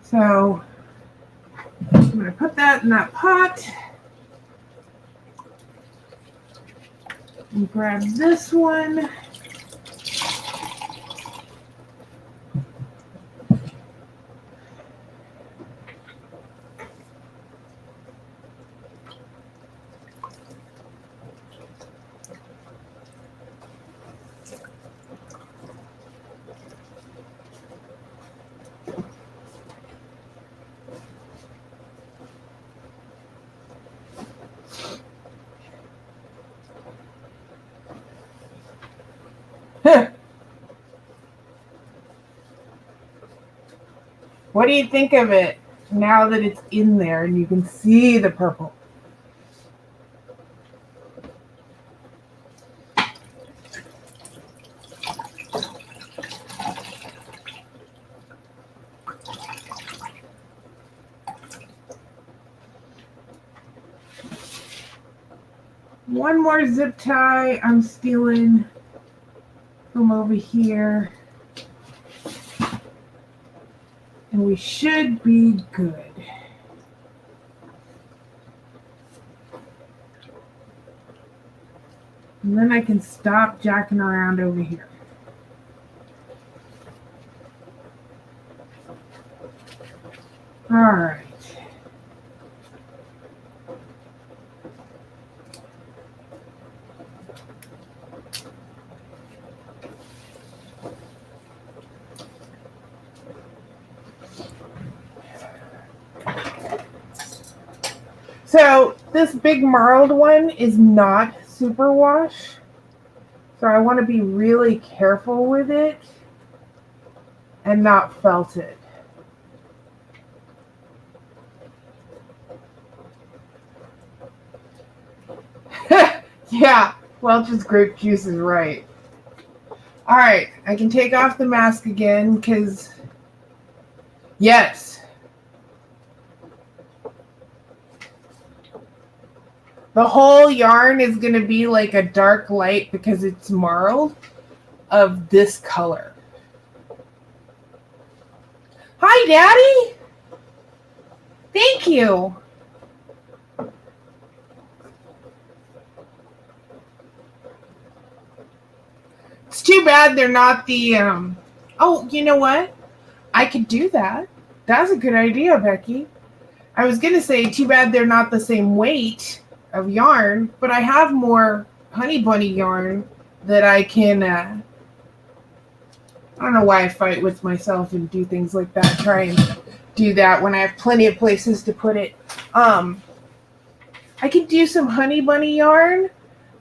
So I'm going to put that in that pot and grab this one. What do you think of it now that it's in there and you can see the purple? One more zip tie I'm stealing from over here. And we should be good. And then I can stop jacking around over here. All right. So this big marled one is not superwash. So I want to be really careful with it and not felt it. Yeah, Welch's grape juice is right. All right, I can take off the mask again because, yes, the whole yarn is going to be like a dark light because it's marled of this color. Hi, Daddy. Thank you. It's too bad they're not the, oh, you know what? I could do that. That's a good idea, Becky. I was going to say, too bad they're not the same weight of yarn, but I have more Honey Bunny yarn that I can, I don't know why I fight with myself and do things like that, try and do that when I have plenty of places to put it. I could do some Honey Bunny yarn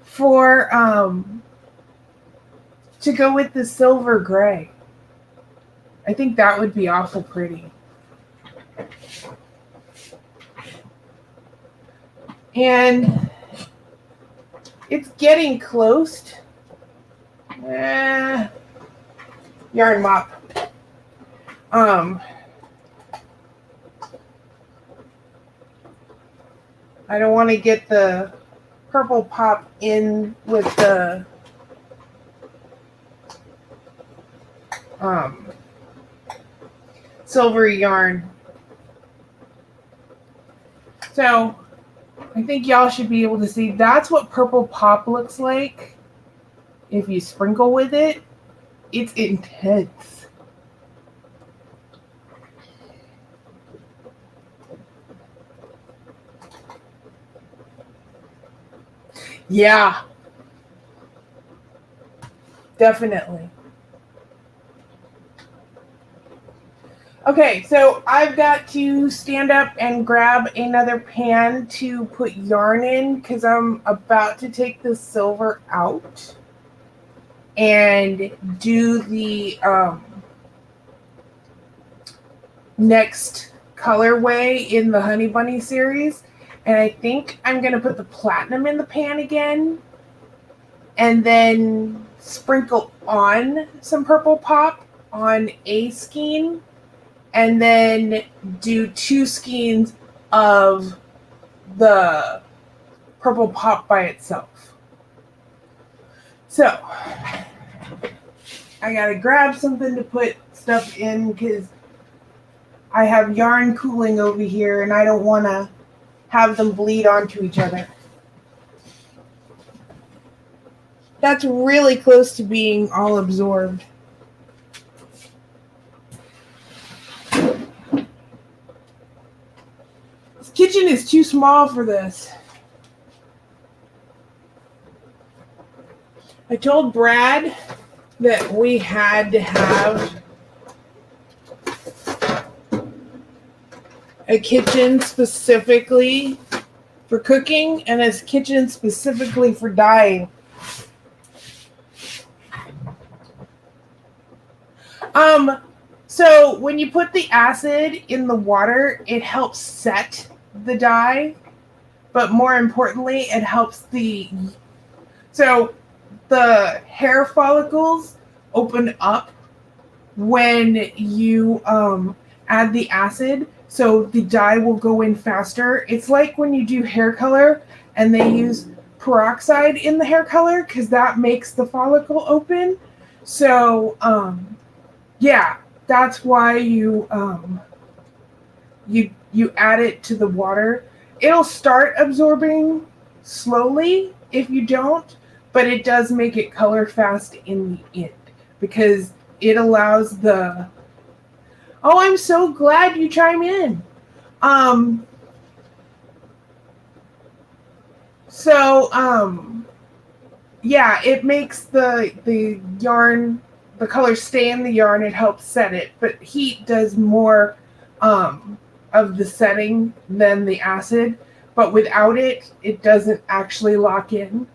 for, to go with the silver gray. I think that would be awful pretty. And it's getting close. Yarn mop. I don't want to get the purple pop in with the silvery yarn. So I think y'all should be able to see that's what purple pop looks like if you sprinkle with it. It's intense. Yeah. Definitely. Okay, so I've got to stand up and grab another pan to put yarn in because I'm about to take the silver out and do the next colorway in the Honey Bunny series. And I think I'm going to put the platinum in the pan again and then sprinkle on some purple pop on a skein. And then do 2 skeins of the purple pop by itself. So, I gotta grab something to put stuff in because I have yarn cooling over here and I don't want to have them bleed onto each other. That's really close to being all absorbed. Kitchen is too small for this. I told Brad that we had to have a kitchen specifically for cooking and a kitchen specifically for dyeing. So when you put the acid in the water, it helps set the dye, but more importantly, it helps so the hair follicles open up when you add the acid, so the dye will go in faster. It's like when you do hair color and they use peroxide in the hair color because that makes the follicle open. So yeah, that's why you add it to the water. It'll start absorbing slowly if you don't, but it does make it color fast in the end because it allows the... Oh, I'm so glad you chime in. Yeah, it makes the yarn, the color stay in the yarn. It helps set it, but heat does more of the setting than the acid. but without it, it doesn't actually lock in.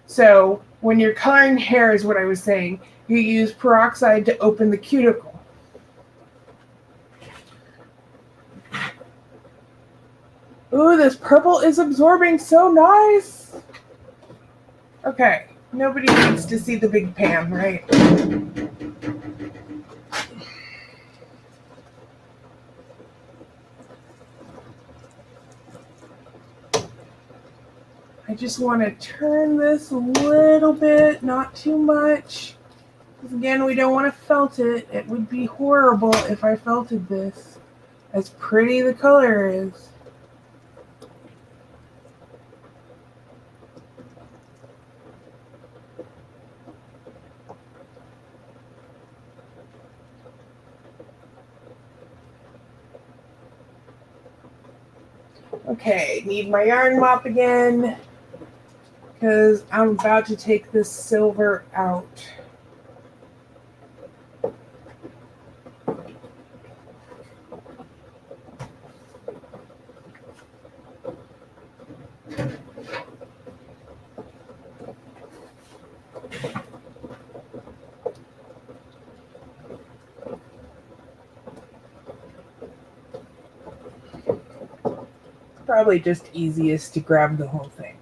So when you're coloring hair, is what I was saying, you use peroxide to open the cuticle. Ooh, this purple is absorbing so nice. Okay, nobody needs to see the big pan, right? I just want to turn this a little bit, not too much. Because again, we don't want to felt it. It would be horrible if I felted this. As pretty the color is. Okay, need my yarn mop again. Because I'm about to take this silver out. Probably just easiest to grab the whole thing.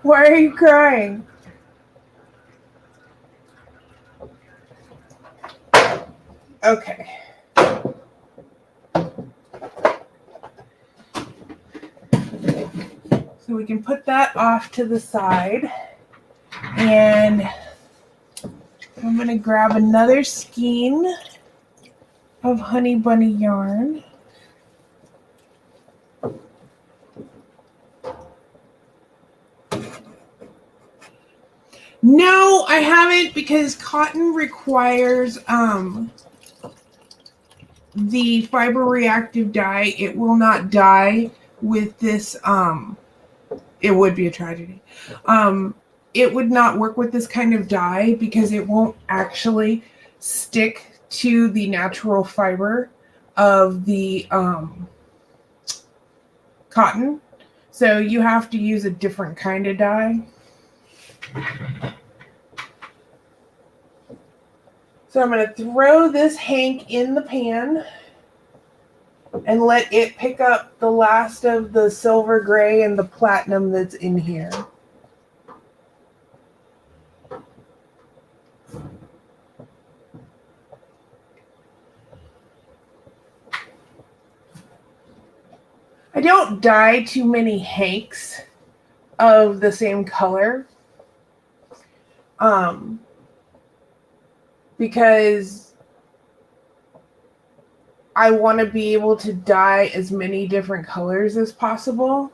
Why are you crying? Okay. So we can put that off to the side. And I'm going to grab another skein of Honey Bunny yarn. No, I haven't, because cotton requires the fiber reactive dye. It will not dye with this. It would be a tragedy. It would not work with this kind of dye because it won't actually stick to the natural fiber of the cotton. So you have to use a different kind of dye. So I'm going to throw this hank in the pan and let it pick up the last of the silver gray and the platinum that's in here. I don't dye too many hanks of the same color because I want to be able to dye as many different colors as possible.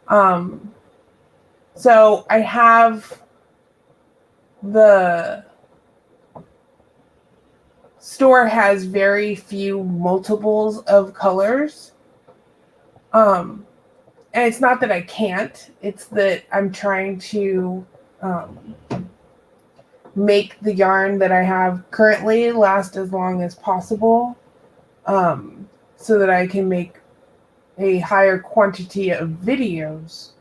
So I have the store has very few multiples of colors. And it's not that I can't, it's that I'm trying to make the yarn that I have currently last as long as possible, so that I can make a higher quantity of videos.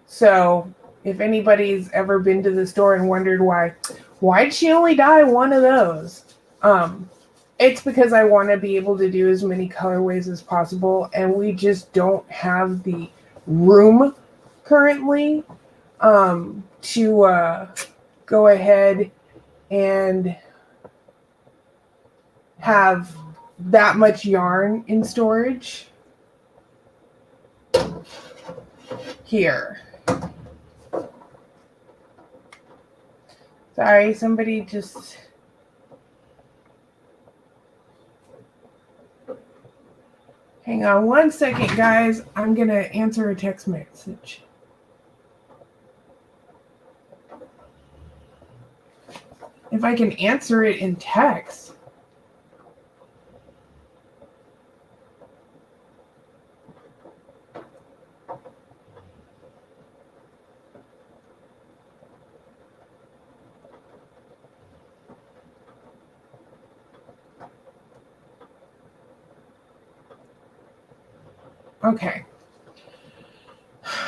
So if anybody's ever been to the store and wondered why'd she only dye one of those? It's because I want to be able to do as many colorways as possible, and we just don't have the room currently to go ahead and have that much yarn in storage here. Sorry, somebody just... Hang on one second, guys. I'm going to answer a text message. If I can answer it in text. Okay.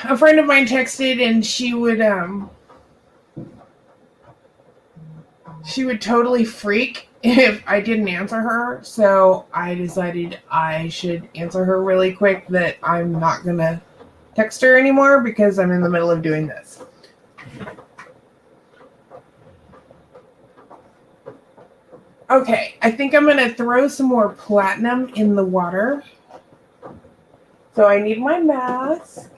A friend of mine texted and she would totally freak if I didn't answer her. So I decided I should answer her really quick that I'm not going to text her anymore because I'm in the middle of doing this. Okay, I think I'm going to throw some more platinum in the water. So I need my mask.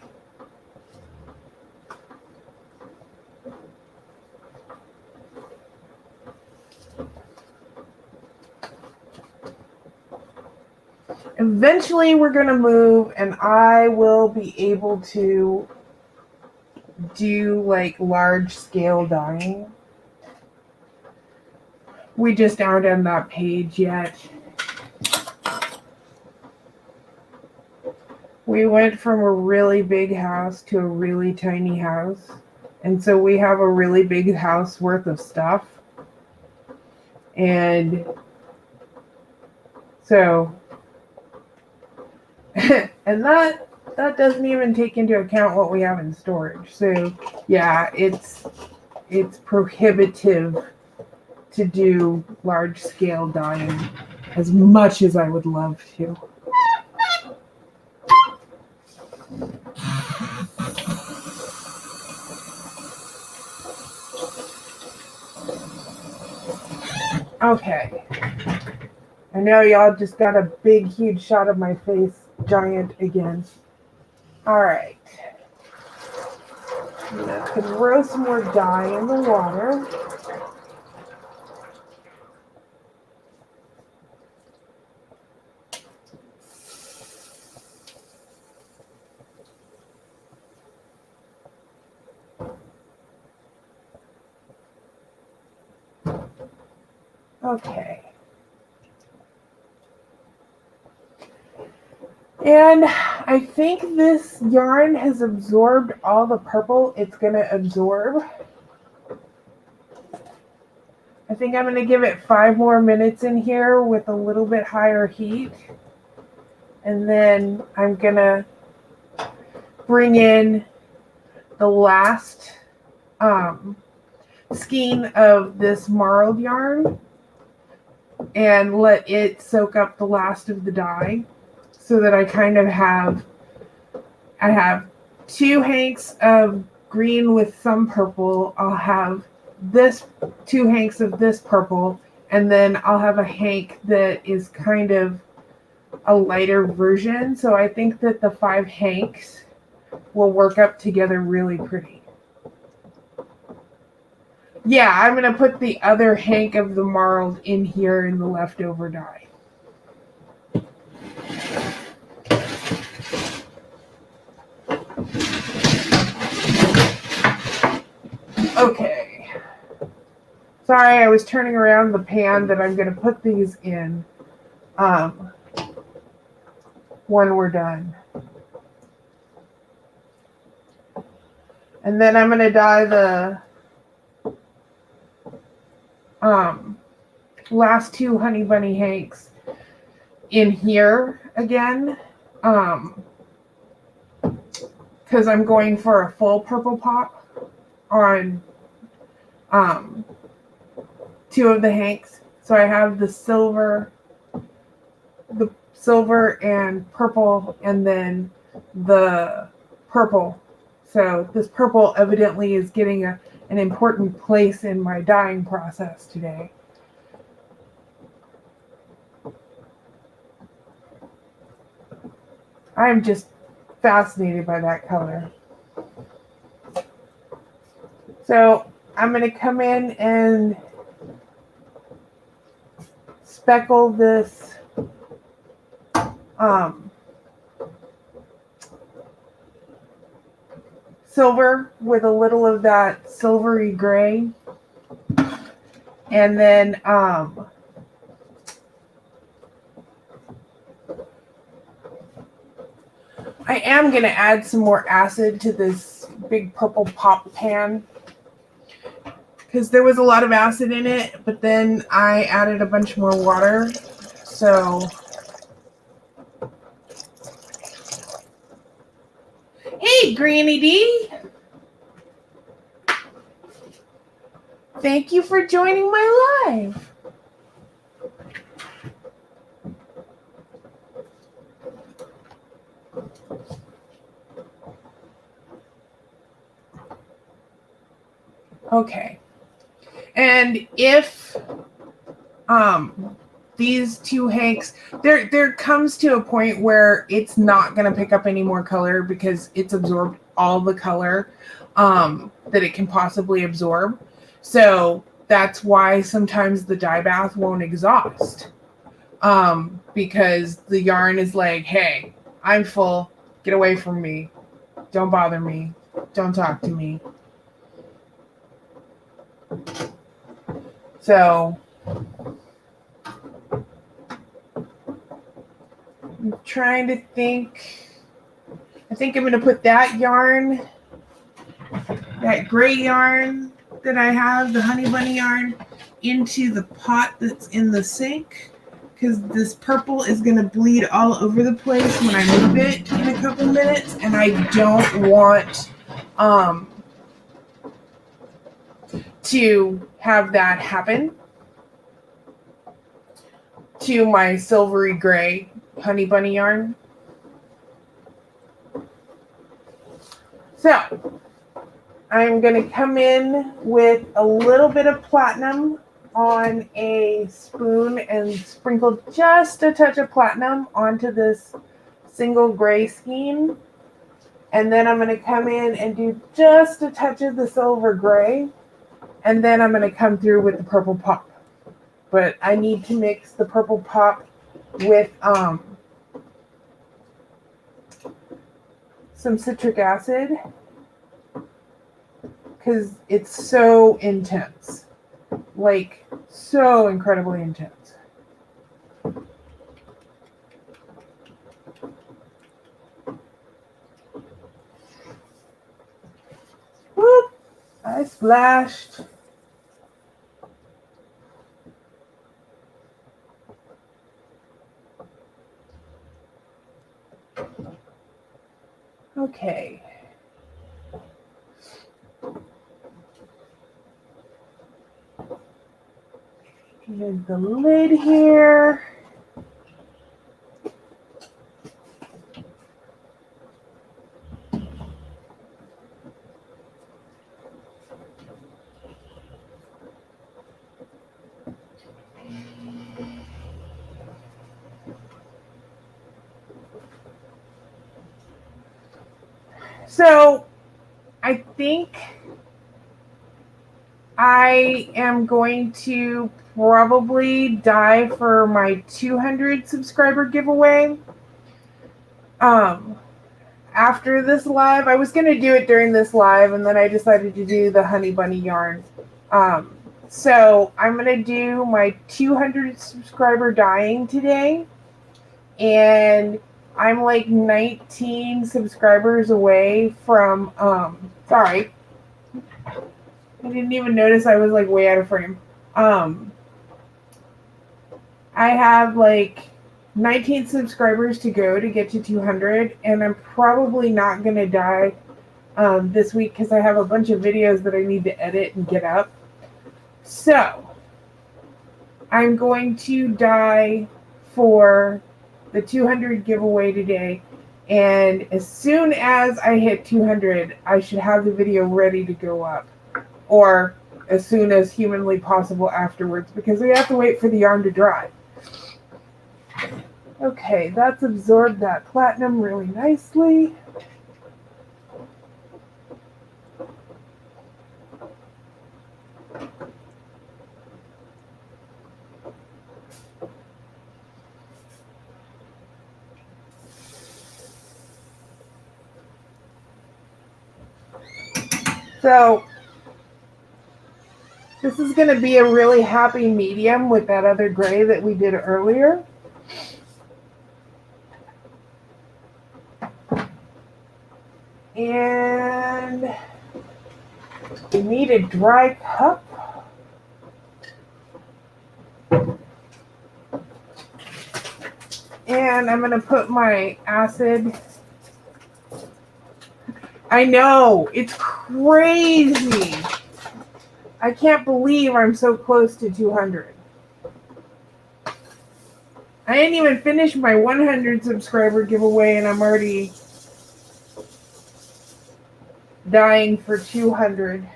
Eventually we're going to move and I will be able to do like large scale dyeing. We just aren't on that page yet. We went from a really big house to a really tiny house. And so we have a really big house worth of stuff. And so, and that doesn't even take into account what we have in storage. So yeah, it's prohibitive to do large scale dyeing as much as I would love to. Okay. I know y'all just got a big, huge shot of my face, giant again. All right. I'm gonna throw some more dye in the water. Okay. And I think this yarn has absorbed all the purple it's going to absorb. I think I'm going to give it 5 more minutes in here with a little bit higher heat. And then I'm going to bring in the last skein of this marled yarn and let it soak up the last of the dye so that I kind of have 2 hanks of green with some purple. I'll have 2 hanks of this purple, and then I'll have a hank that is kind of a lighter version. So I think that the 5 hanks will work up together really pretty. Yeah, I'm going to put the other hank of the marled in here in the leftover dye. Okay. Sorry, I was turning around the pan that I'm going to put these in when we're done. And then I'm going to dye the last 2 Honey Bunny hanks in here again because I'm going for a full purple pop on 2 of the hanks. So I have the silver and purple, and then the purple. So this purple evidently is getting an important place in my dyeing process today. I'm just fascinated by that color. So I'm going to come in and speckle this silver with a little of that silvery gray. And then I am going to add some more acid to this big purple pop pan because there was a lot of acid in it, but then I added a bunch more water. So Hey, Granny D. Thank you for joining my live. Okay. And if these two Hanks, there comes to a point where it's not going to pick up any more color because it's absorbed all the color that it can possibly absorb. So that's why sometimes the dye bath won't exhaust, because the yarn is like, hey, I'm full, get away from me, don't bother me, don't talk to me. So I'm trying to think. I think I'm going to put that yarn, that gray yarn that I have, the Honey Bunny yarn, into the pot that's in the sink, because this purple is going to bleed all over the place when I move it in a couple minutes, and I don't want to have that happen to my silvery gray Honey Bunny yarn. So I'm going to come in with a little bit of platinum on a spoon and sprinkle just a touch of platinum onto this single gray skein. And then I'm going to come in and do just a touch of the silver gray. And then I'm going to come through with the purple pop. But I need to mix the purple pop with some citric acid, because it's so intense, like so incredibly intense. Whoop, I splashed. Okay. Here's the lid here. So I think I am going to probably dye for my 200 subscriber giveaway. After this live, I was going to do it during this live, and then I decided to do the Honey Bunny yarn. So I'm going to do my 200 subscriber dyeing today, and I'm like 19 subscribers away from, sorry, I didn't even notice I was like way out of frame. I have like 19 subscribers to go to get to 200, and I'm probably not going to dye this week because I have a bunch of videos that I need to edit and get up. So I'm going to dye for the 200 giveaway today, and as soon as I hit 200, I should have the video ready to go up, or as soon as humanly possible afterwards, because we have to wait for the yarn to dry. Okay, that's absorbed that platinum really nicely. So this is going to be a really happy medium with that other gray that we did earlier. And we need a dry cup. And I'm going to put my acid I know. It's crazy. I can't believe I'm so close to 200. I didn't even finish my 100 subscriber giveaway and I'm already dying for 200.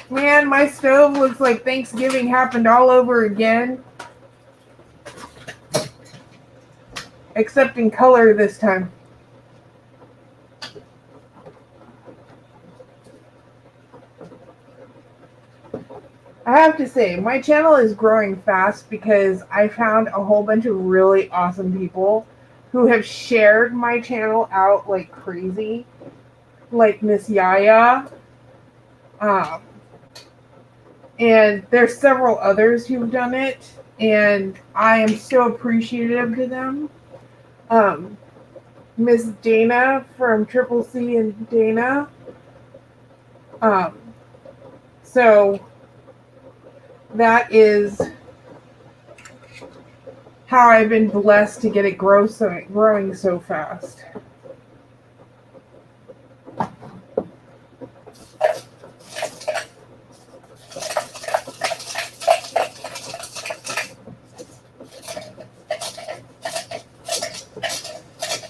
Man, my stove looks like Thanksgiving happened all over again. Except in color this time. I have to say, my channel is growing fast because I found a whole bunch of really awesome people who have shared my channel out like crazy. Like Miss Yaya. And there's several others who've done it. And I am so appreciative to them. Miss Dana from Triple C and Dana. So that is how I've been blessed to get it growing so fast.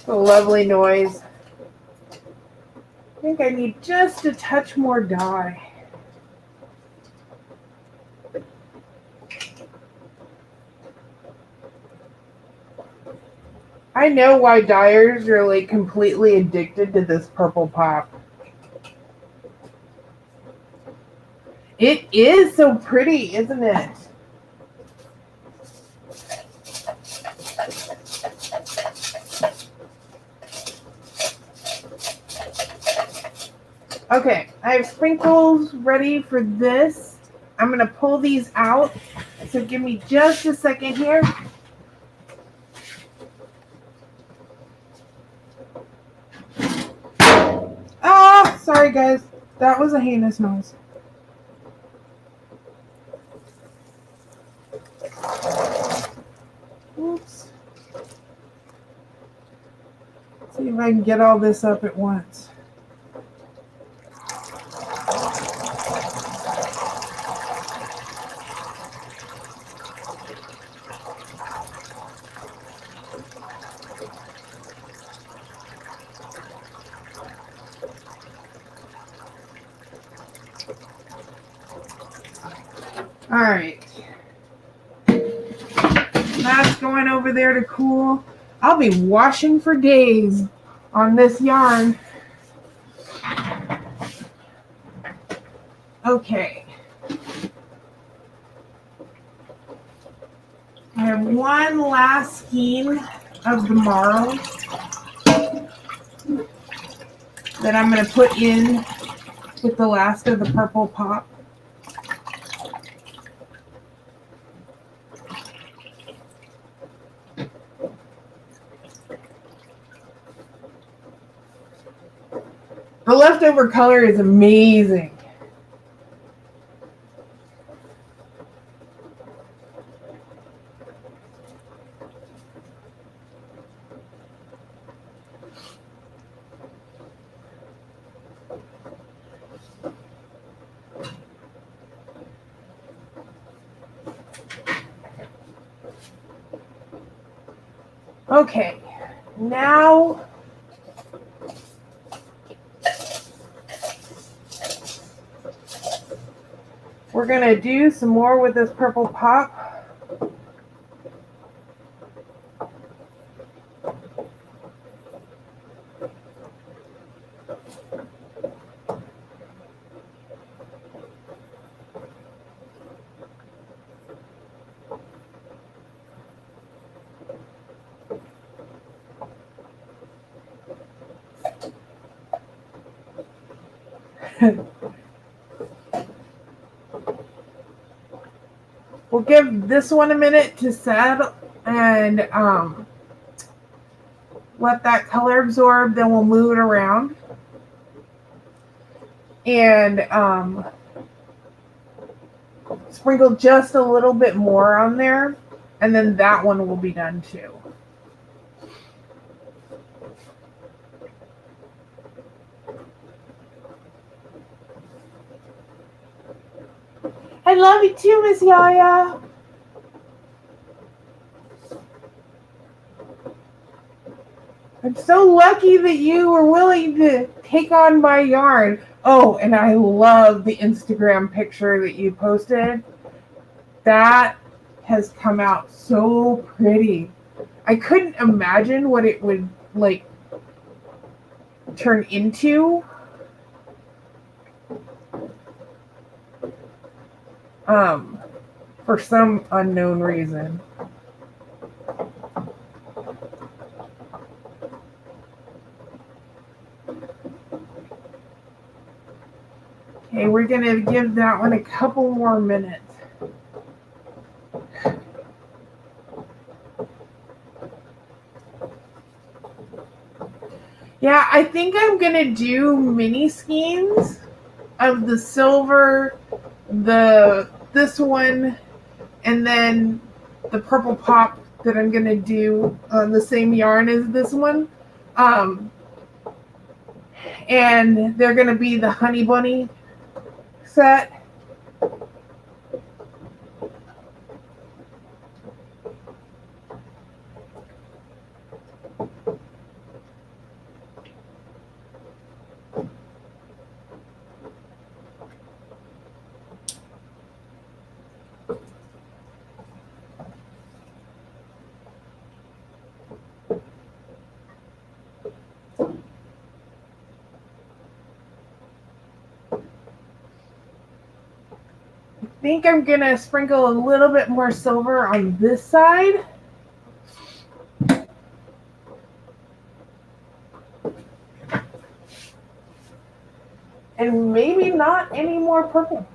A lovely noise. I think I need just a touch more dye. I know why dyers are like completely addicted to this purple pop. It is so pretty, isn't it? Okay, I have sprinkles ready for this. I'm going to pull these out. So give me just a second here. Oh, sorry guys. That was a heinous noise. Oops. See if I can get all this up at once. All right. That's going over there to cool. I'll be washing for days on this yarn. Okay. I have one last skein of the marl that I'm going to put in with the last of the purple pop. The leftover color is amazing. Okay, now we're going to do some more with this purple pop. We'll give this one a minute to settle and let that color absorb, then we'll move it around. And sprinkle just a little bit more on there, and then that one will be done too. I love you too, Miss Yaya. I'm so lucky that you were willing to take on my yarn. Oh, and I love the Instagram picture that you posted. That has come out so pretty. I couldn't imagine what it would like turn into. For some unknown reason. Okay, we're gonna give that one a couple more minutes. Yeah, I think I'm gonna do mini skeins of the silver, this one, and then the purple pop that I'm gonna do on the same yarn as this one. And they're gonna be the Honey Bunny set. I think I'm gonna sprinkle a little bit more silver on this side. And maybe not any more purple.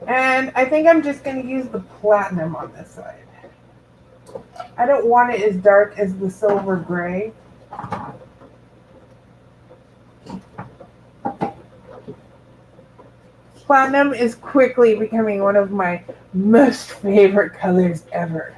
And I think I'm just gonna use the platinum on this side. I don't want it as dark as the silver gray. Platinum is quickly becoming one of my most favorite colors ever.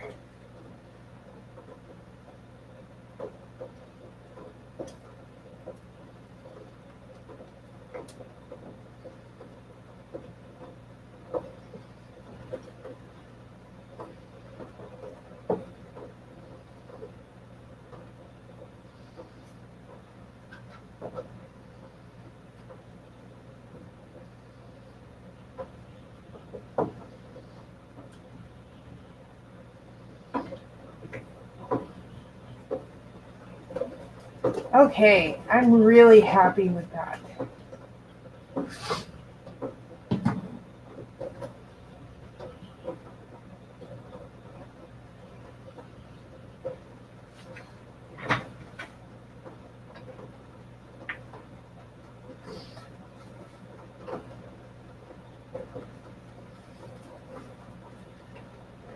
Okay, I'm really happy with that.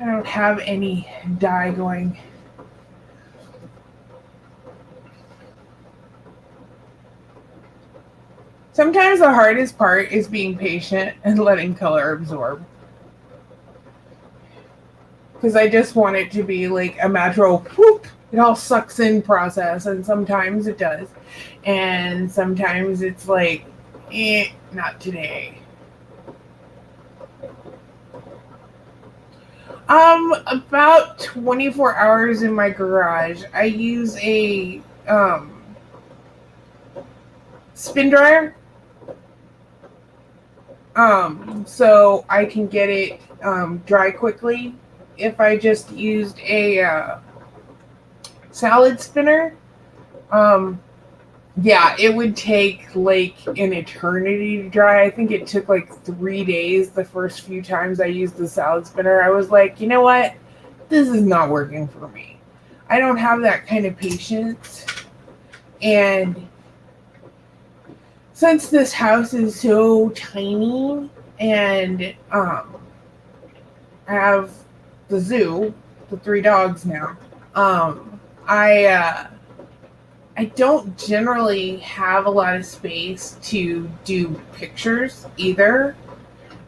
I don't have any dye going. Sometimes the hardest part is being patient and letting color absorb. Because I just want it to be like a natural whoop, it all sucks in process, and sometimes it does. And sometimes it's like, not today. About 24 hours in my garage. I use a spin dryer. So I can get it dry quickly. If I just used a salad spinner, yeah, it would take like an eternity to dry. I think it took like 3 days the first few times I used the salad spinner. I was like, you know what? This is not working for me. I don't have that kind of patience. And since this house is so tiny and I have the zoo, the 3 dogs now, I don't generally have a lot of space to do pictures either.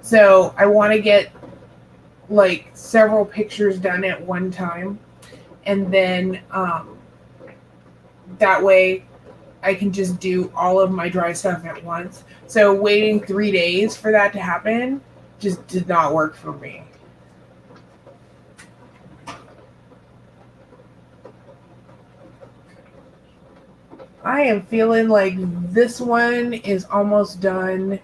So I want to get like several pictures done at one time. And then that way I can just do all of my dry stuff at once. So waiting 3 days for that to happen just did not work for me. I am feeling like this one is almost done,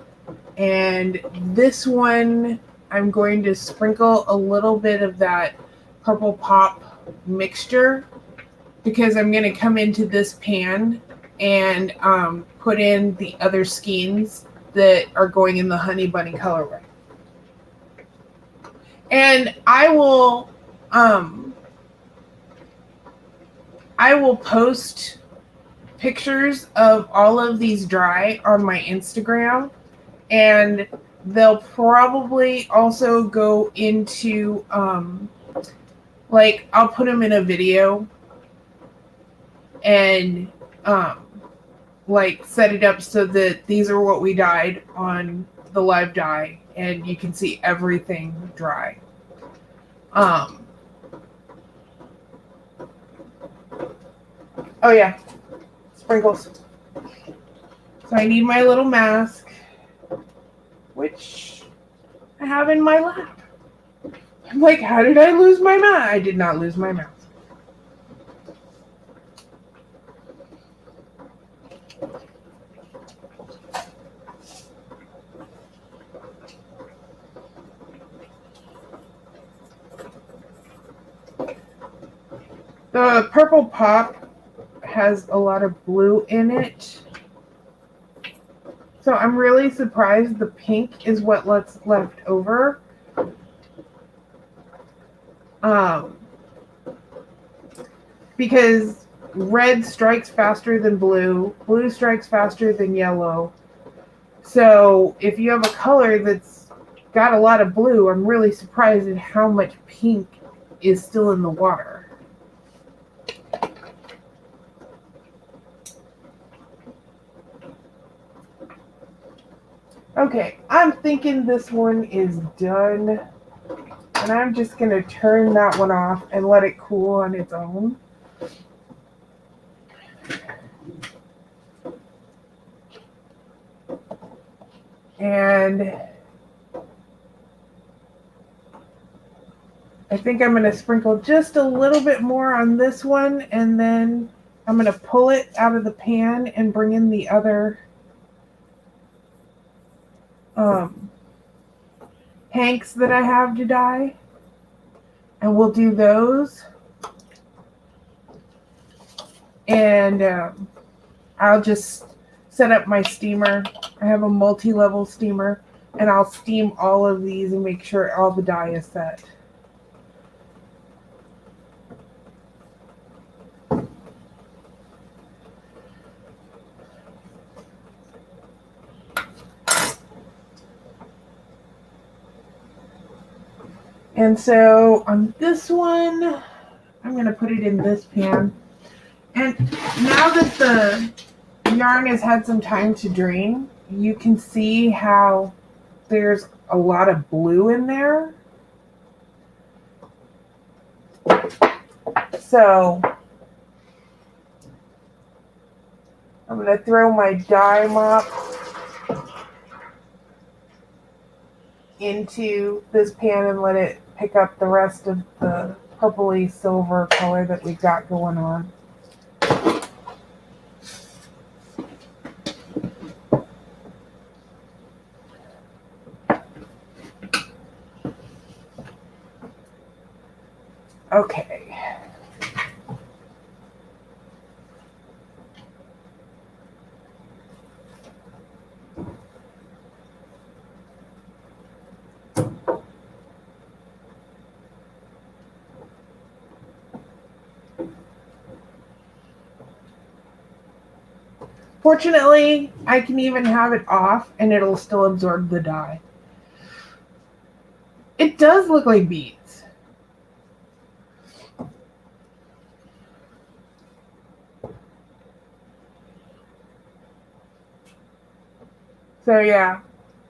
and this one I'm going to sprinkle a little bit of that Purple Pop mixture, because I'm going to come into this pan and put in the other skeins that are going in the Honey Bunny colorway. And I will post pictures of all of these dry on my Instagram, and they'll probably also go into like I'll put them in a video and like set it up so that these are what we dyed on the live dye, and you can see everything dry. Oh yeah, sprinkles. So I need my little mask, which I have in my lap. I'm like, how did I lose my mask? I did not lose my mask. The Purple Pop has a lot of blue in it. So I'm really surprised the pink is what's left over. Because red strikes faster than blue, blue strikes faster than yellow. So if you have a color that's got a lot of blue, I'm really surprised at how much pink is still in the water. Okay, I'm thinking this one is done, and I'm just going to turn that one off and let it cool on its own. And I think I'm going to sprinkle just a little bit more on this one, and then I'm going to pull it out of the pan and bring in the other hanks that I have to dye, and we'll do those. And I'll just set up my steamer. I have a multi-level steamer, and I'll steam all of these and make sure all the dye is set. And so on this one, I'm going to put it in this pan. And now that the yarn has had some time to drain, you can see how there's a lot of blue in there. So I'm going to throw my dye mop into this pan and let it pick up the rest of the purpley silver color that we've got going on. Okay. Fortunately, I can even have it off and it'll still absorb the dye. It does look like beads. So yeah,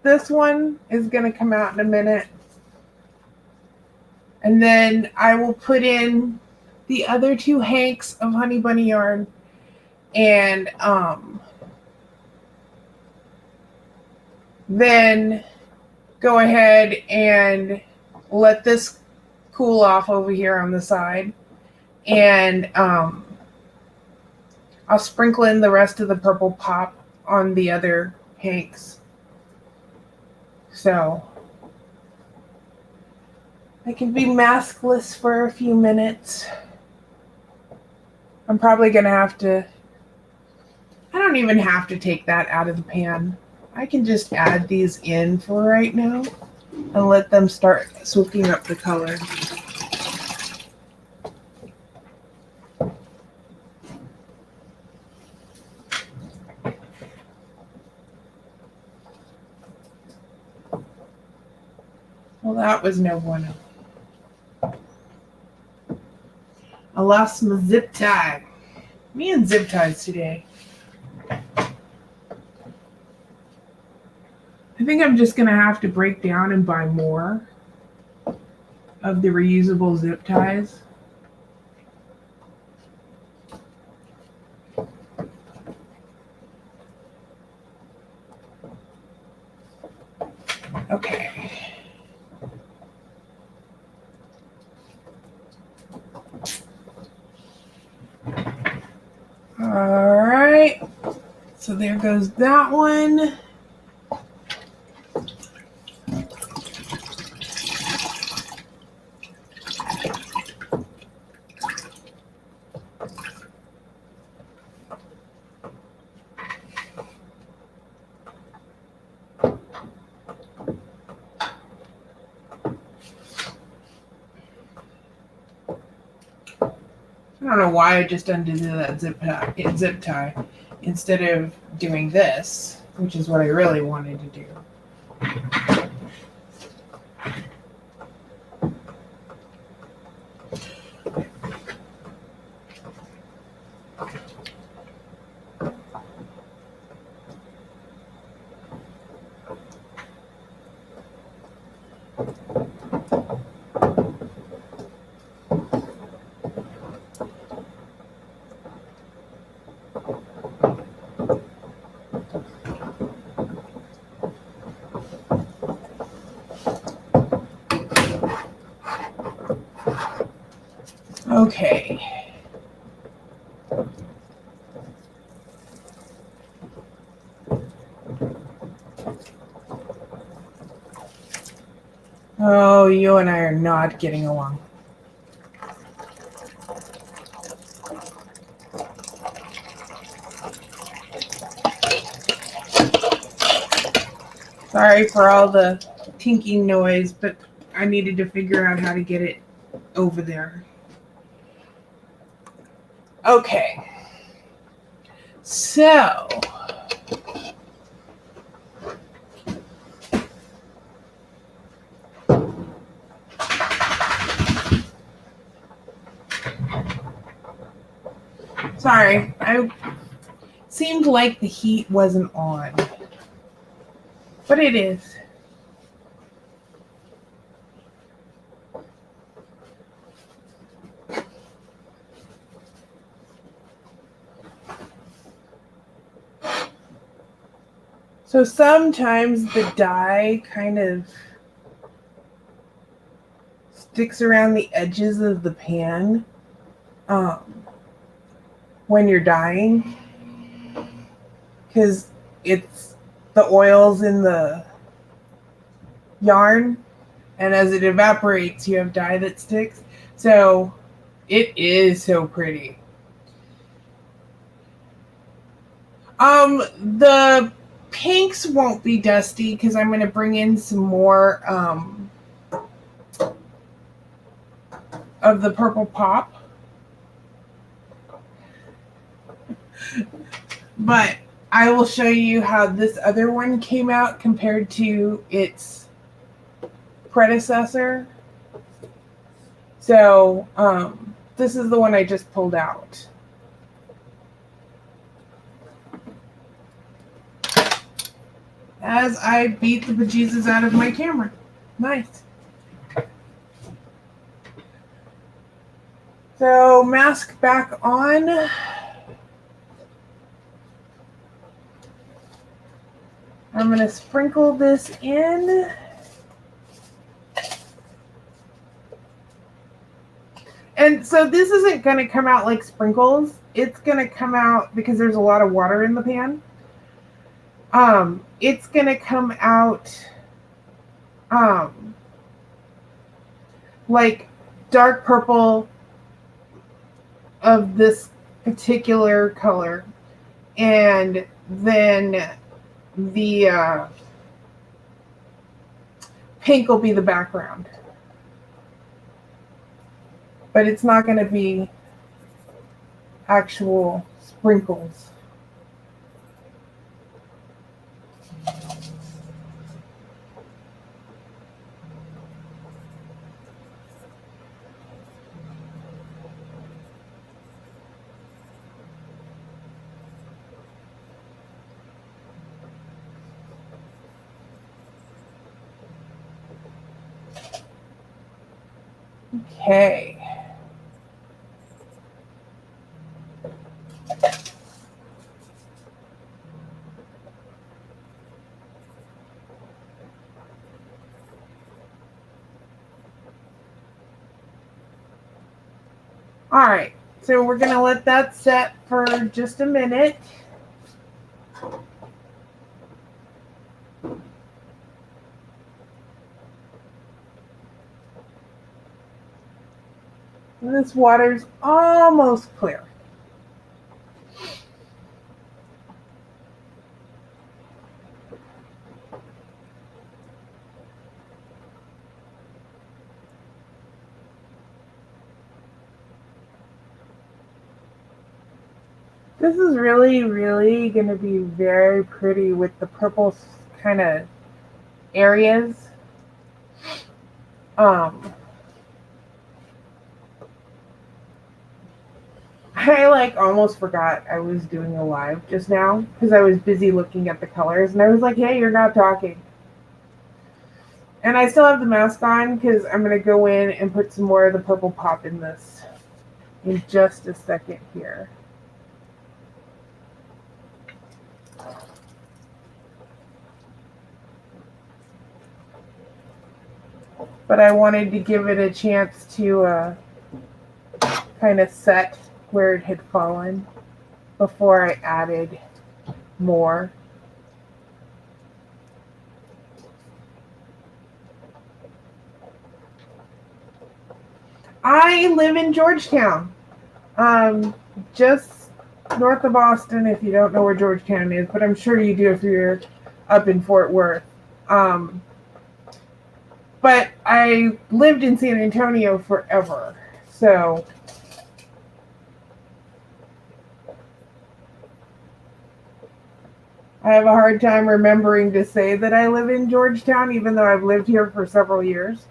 this one is going to come out in a minute. And then I will put in the other two hanks of Honey Bunny yarn. And then go ahead and let this cool off over here on the side. And I'll sprinkle in the rest of the purple pop on the other hanks. So I can be maskless for a few minutes. I'm probably going to have to, I don't even have to take that out of the pan. I can just add these in for right now and let them start soaking up the color. Well, that was no bueno. I lost my zip tie. Me and zip ties today. I think I'm just going to have to break down and buy more of the reusable zip ties. Okay. All right. So there goes that one. I don't know why I just undid that zip tie instead of doing this, which is what I really wanted to do. Okay. Oh, you and I are not getting along. Sorry for all the tinking noise, but I needed to figure out how to get it over there. Okay. So sorry, I seemed like the heat wasn't on, but it is. So sometimes the dye kind of sticks around the edges of the pan when you're dyeing, because it's the oils in the yarn, and as it evaporates you have dye that sticks. So it is so pretty. The pinks won't be dusty because I'm going to bring in some more of the purple pop. But I will show you how this other one came out compared to its predecessor. So this is the one I just pulled out. As I beat the bejesus out of my camera. Nice. So mask back on. I'm going to sprinkle this in. And so this isn't going to come out like sprinkles. It's going to come out because there's a lot of water in the pan. It's going to come out like dark purple of this particular color. And then the pink will be the background. But it's not going to be actual sprinkles. Okay. All right, so we're going to let that set for just a minute. And this water's almost clear. This is really, really going to be very pretty with the purple kind of areas. I almost forgot I was doing a live just now because I was busy looking at the colors and I was like, hey, you're not talking. And I still have the mask on because I'm going to go in and put some more of the purple pop in this in just a second here. But I wanted to give it a chance to kind of set where it had fallen before I added more. I live in Georgetown, just north of Austin, if you don't know where Georgetown is, but I'm sure you do if you're up in Fort Worth. But I lived in San Antonio forever, so I have a hard time remembering to say that I live in Georgetown, even though I've lived here for several years.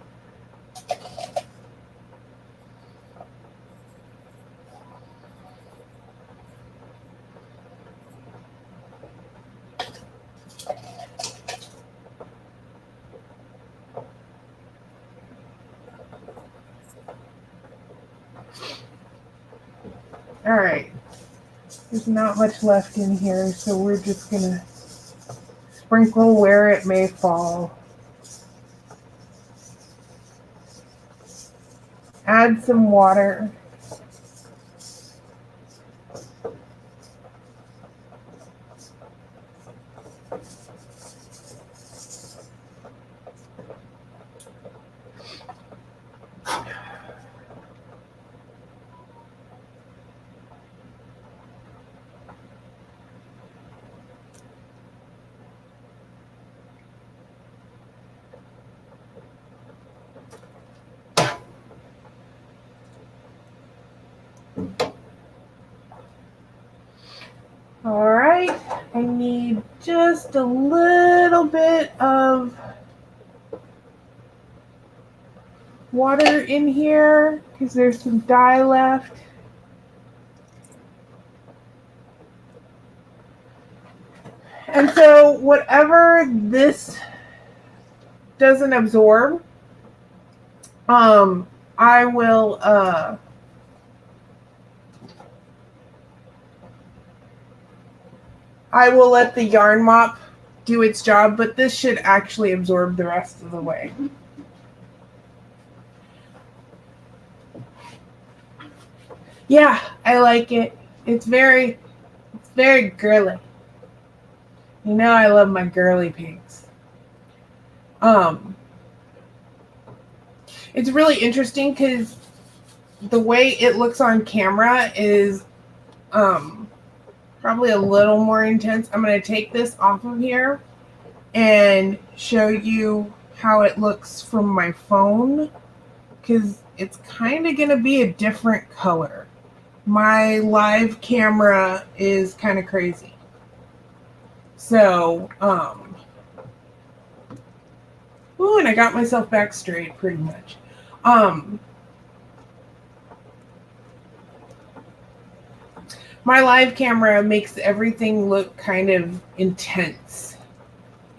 All right, there's not much left in here, so we're just gonna sprinkle where it may fall. Add some water. All right, I need just a little bit of water in here because there's some dye left. And so whatever this doesn't absorb, I will let the yarn mop do its job, but this should actually absorb the rest of the way. Yeah, I like it. It's very girly. You know I love my girly pinks. It's really interesting because the way it looks on camera is probably a little more intense. I'm going to take this off of here and show you how it looks from my phone, because it's kind of going to be a different color. My live camera is kind of crazy. So, ooh, and I got myself back straight pretty much. My live camera makes everything look kind of intense.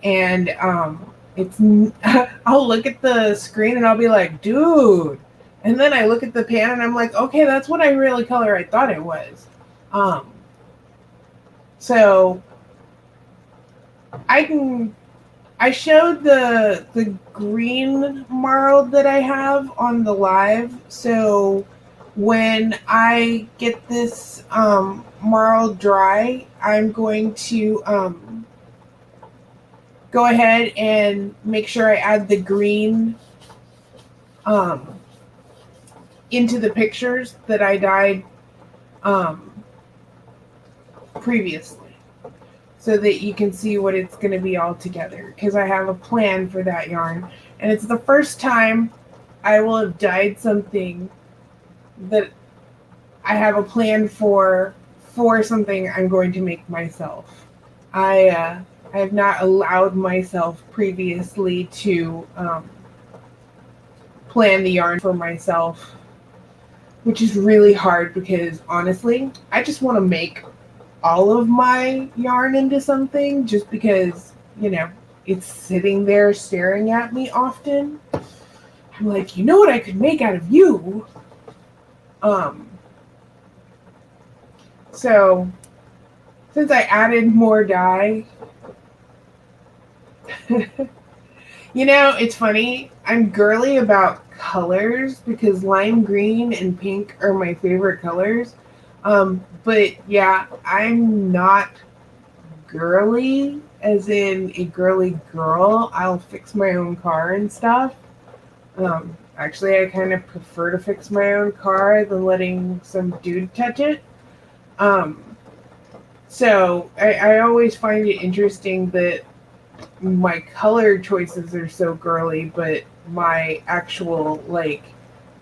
And I'll look at the screen and I'll be like, dude. And then I look at the pan and I'm like, okay, that's what I really color I thought it was. So I showed the green marled that I have on the live. So when I get this marled dry, I'm going to go ahead and make sure I add the green into the pictures that I dyed previously, so that you can see what it's going to be all together, because I have a plan for that yarn. And it's the first time I will have dyed something that I have a plan for something I'm going to make myself. I have not allowed myself previously to plan the yarn for myself, which is really hard because honestly, I just want to make all of my yarn into something, just because, you know, it's sitting there staring at me often. I'm like, you know what I could make out of you? So since I added more dye, you know, it's funny. I'm girly about colors because lime green and pink are my favorite colors. But yeah, I'm not girly as in a girly girl. I'll fix my own car and stuff. Actually, I kind of prefer to fix my own car than letting some dude touch it. So I always find it interesting that my color choices are so girly, but my actual, like,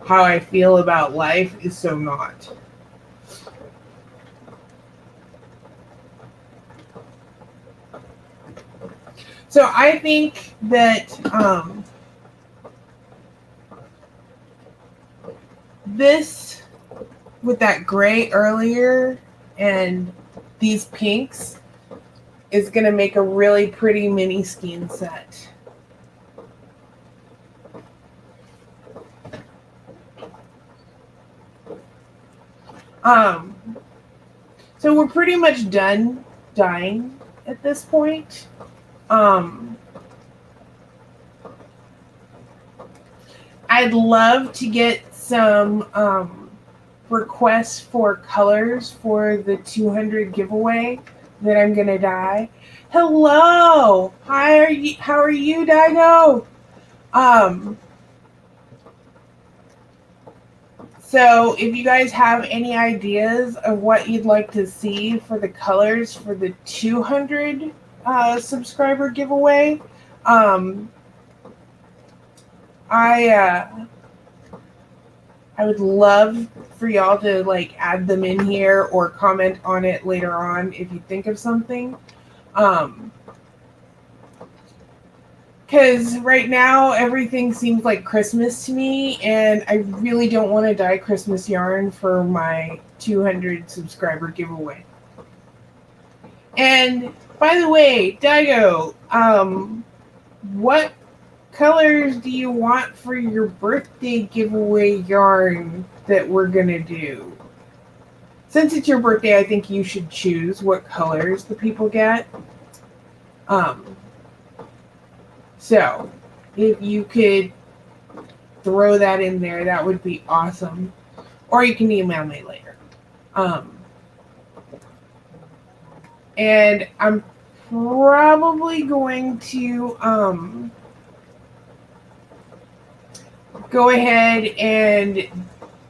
how I feel about life is so not. So I think that this, with that gray earlier and these pinks, is going to make a really pretty mini skein set. So we're pretty much done dyeing at this point. I'd love to get some requests for colors for the 200 giveaway that I'm gonna dye. Hello, hi, how are you, Daigo? So if you guys have any ideas of what you'd like to see for the colors for the 200 subscriber giveaway, I would love for y'all to like add them in here or comment on it later on if you think of something. Because right now everything seems like Christmas to me, and I really don't want to dye Christmas yarn for my 200 subscriber giveaway. And by the way, Daigo, what colors do you want for your birthday giveaway yarn that we're gonna do? Since it's your birthday, I think you should choose what colors the people get. Um, so if you could throw that in there, that would be awesome. Or you can email me later. And I'm probably going to go ahead and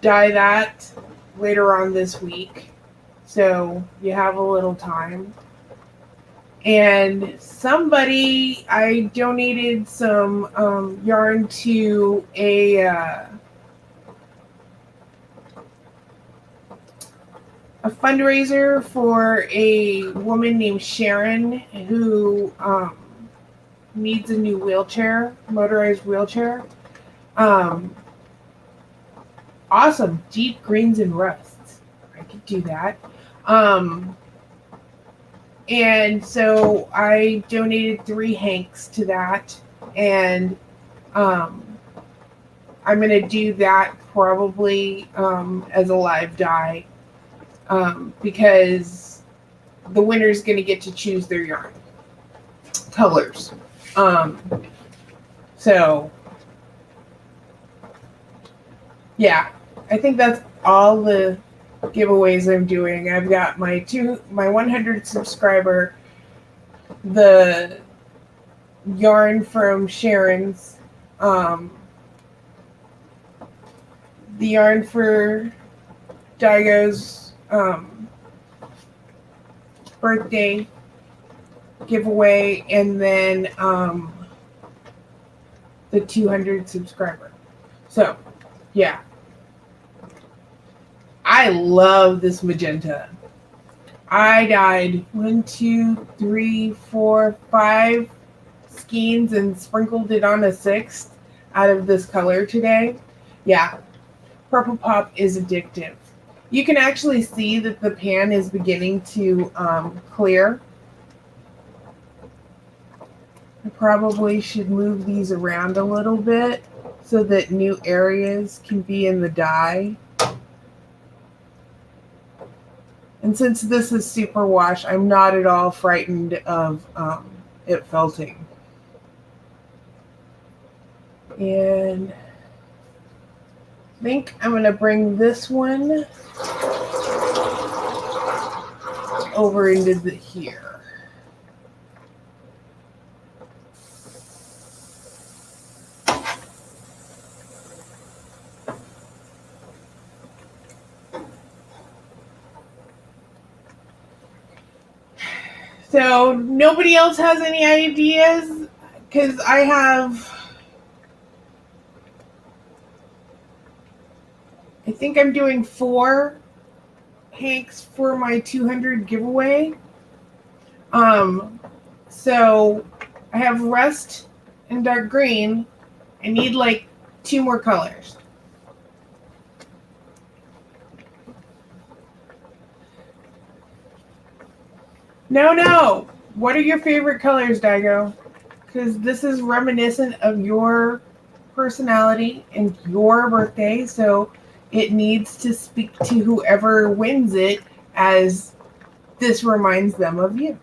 dye that later on this week. So you have a little time. And I donated some yarn to a fundraiser for a woman named Sharon who needs a new wheelchair, motorized wheelchair. Awesome. Deep greens and rusts. I could do that. And so I donated 3 hanks to that. And I'm going to do that probably as a live dye. Because the winner's going to get to choose their yarn colors. So, yeah, I think that's all the giveaways I'm doing. I've got my 100 subscriber, the yarn from Sharon's, the yarn for Daigo's birthday giveaway, and then the 200 subscriber. So, yeah. I love this magenta. I dyed 1, 2, 3, 4, 5 skeins and sprinkled it on a 6th out of this color today. Yeah, Purple Pop is addictive. You can actually see that the pan is beginning to clear. I probably should move these around a little bit so that new areas can be in the dye. And since this is superwash, I'm not at all frightened of it felting. And I think I'm going to bring this one over into here. So nobody else has any ideas? Because I think I'm doing 4 hanks for my 200 giveaway. So I have rust and dark green. I need like 2 more colors. No. What are your favorite colors, Daigo? Because this is reminiscent of your personality and your birthday, so it needs to speak to whoever wins it as this reminds them of you.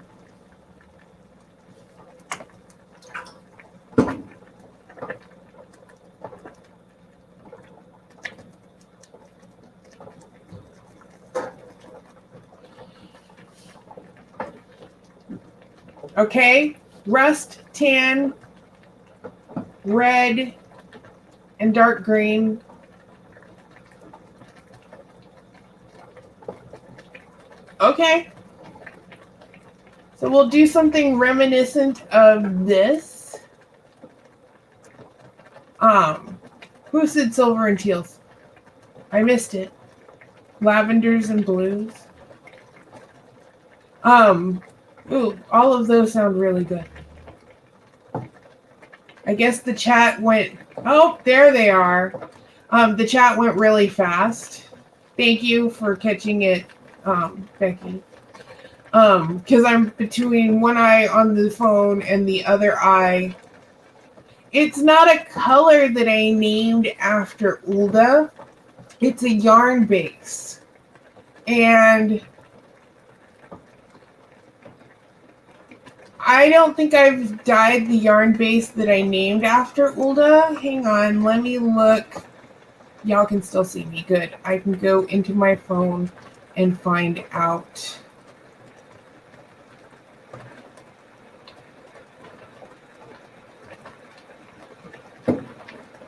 Okay, rust, tan, red, and dark green. Okay. So we'll do something reminiscent of this. Who said silver and teals? I missed it. Lavenders and blues. Ooh, all of those sound really good. I guess the chat went, oh, there they are. The chat went really fast. Thank you for catching it, Becky. Because I'm between one eye on the phone and the other eye. It's not a color that I named after Ulda. It's a yarn base. And I don't think I've dyed the yarn base that I named after Ulda. Hang on, let me look. Y'all can still see me. Good. I can go into my phone and find out.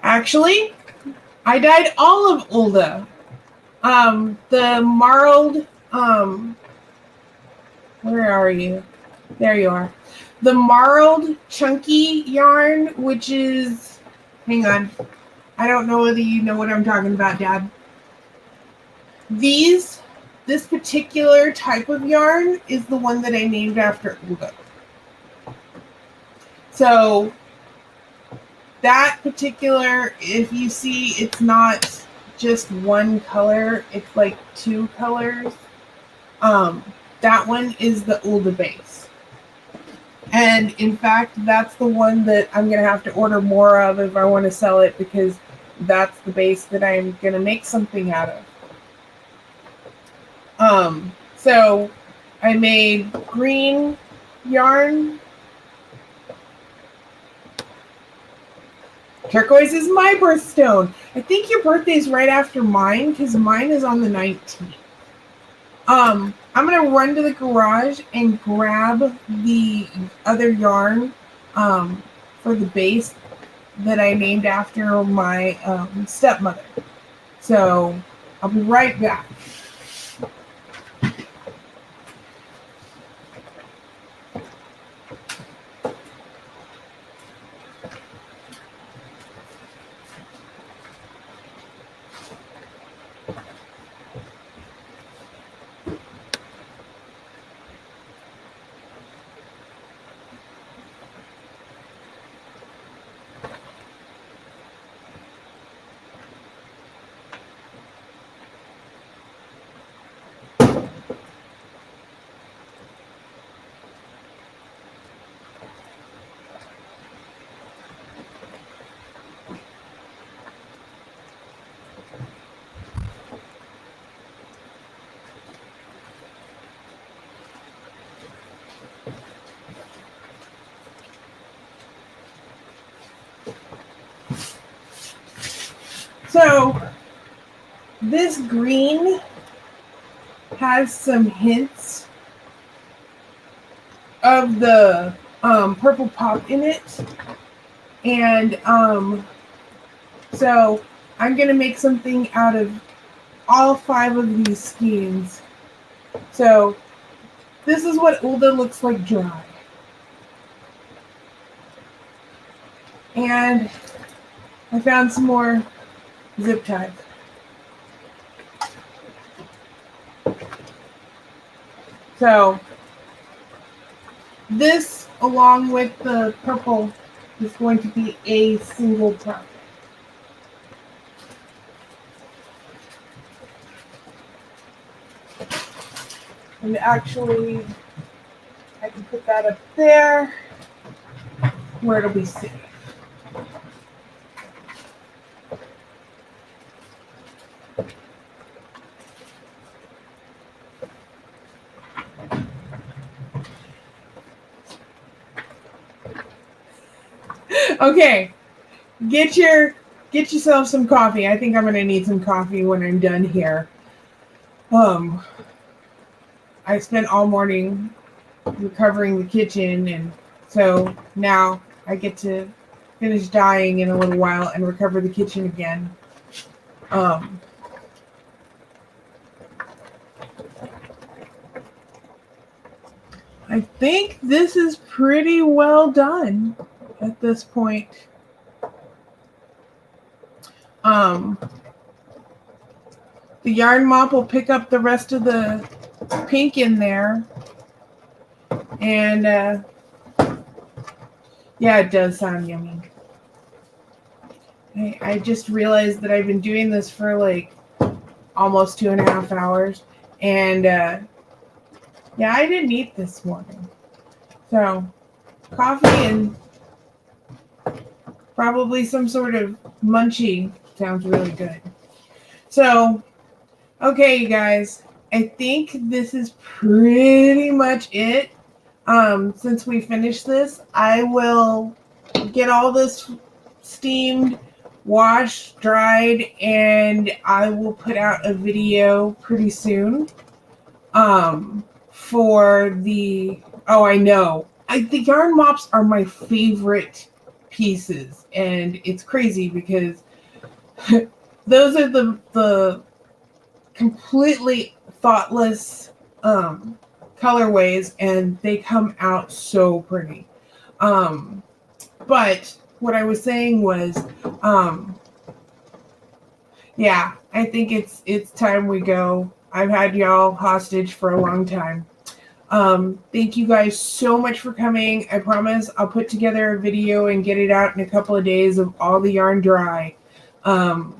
Actually, I dyed all of Ulda. The marled, where are you? There you are. The marled chunky yarn, which is, hang on. I don't know whether you know what I'm talking about, Dad. This particular type of yarn is the one that I named after Ulda. So that particular, if you see, it's not just one color, it's like two colors. That one is the Ulda base. And in fact, that's the one that I'm going to have to order more of if I want to sell it, because that's the base that I'm going to make something out of. So I made green yarn. Turquoise is my birthstone. I think your birthday's right after mine, because mine is on the 19th. I'm going to run to the garage and grab the other yarn for the base that I named after my stepmother. So I'll be right back. So this green has some hints of the purple pop in it. And so I'm going to make something out of all 5 of these skeins. So this is what Ulda looks like dry. And I found some more zip ties. So this, along with the purple, is going to be a single project. And actually, I can put that up there where it'll be safe. Okay, get yourself some coffee. I think I'm gonna need some coffee when I'm done here. I spent all morning recovering the kitchen, and so now I get to finish dyeing in a little while and recover the kitchen again. I think this is pretty well done at this point. The yarn mop will pick up the rest of the pink in there. And yeah, it does sound yummy. I just realized that I've been doing this for like almost 2.5 hours. And yeah, I didn't eat this morning. So coffee and probably some sort of munchie sounds really good. So, okay, you guys, I think this is pretty much it. Since we finish this, I will get all this steamed, washed, dried, and I will put out a video pretty soon. For the I know. The yarn mops are my favorite pieces, and it's crazy because those are the completely thoughtless colorways, and they come out so pretty. But what I was saying was, yeah, I think it's time we go. I've had y'all hostage for a long time. Thank you guys so much for coming. I promise I'll put together a video and get it out in a couple of days of all the yarn dry. And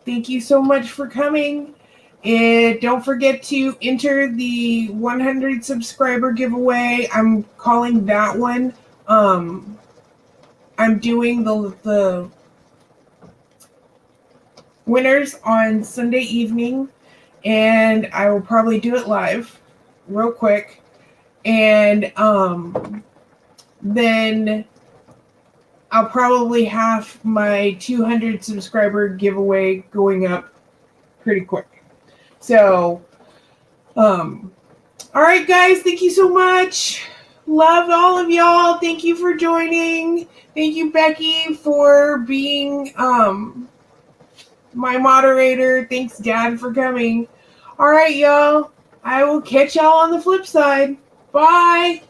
thank you so much for coming. And don't forget to enter the 100 subscriber giveaway. I'm calling that one. I'm doing the winners on Sunday evening, and I will probably do it live real quick. And then I'll probably have my 200 subscriber giveaway going up pretty quick. So, all right, guys, thank you so much. Love all of y'all. Thank you for joining. Thank you, Becky, for being my moderator. Thanks, Dad, for coming. All right, y'all. I will catch y'all on the flip side. Bye.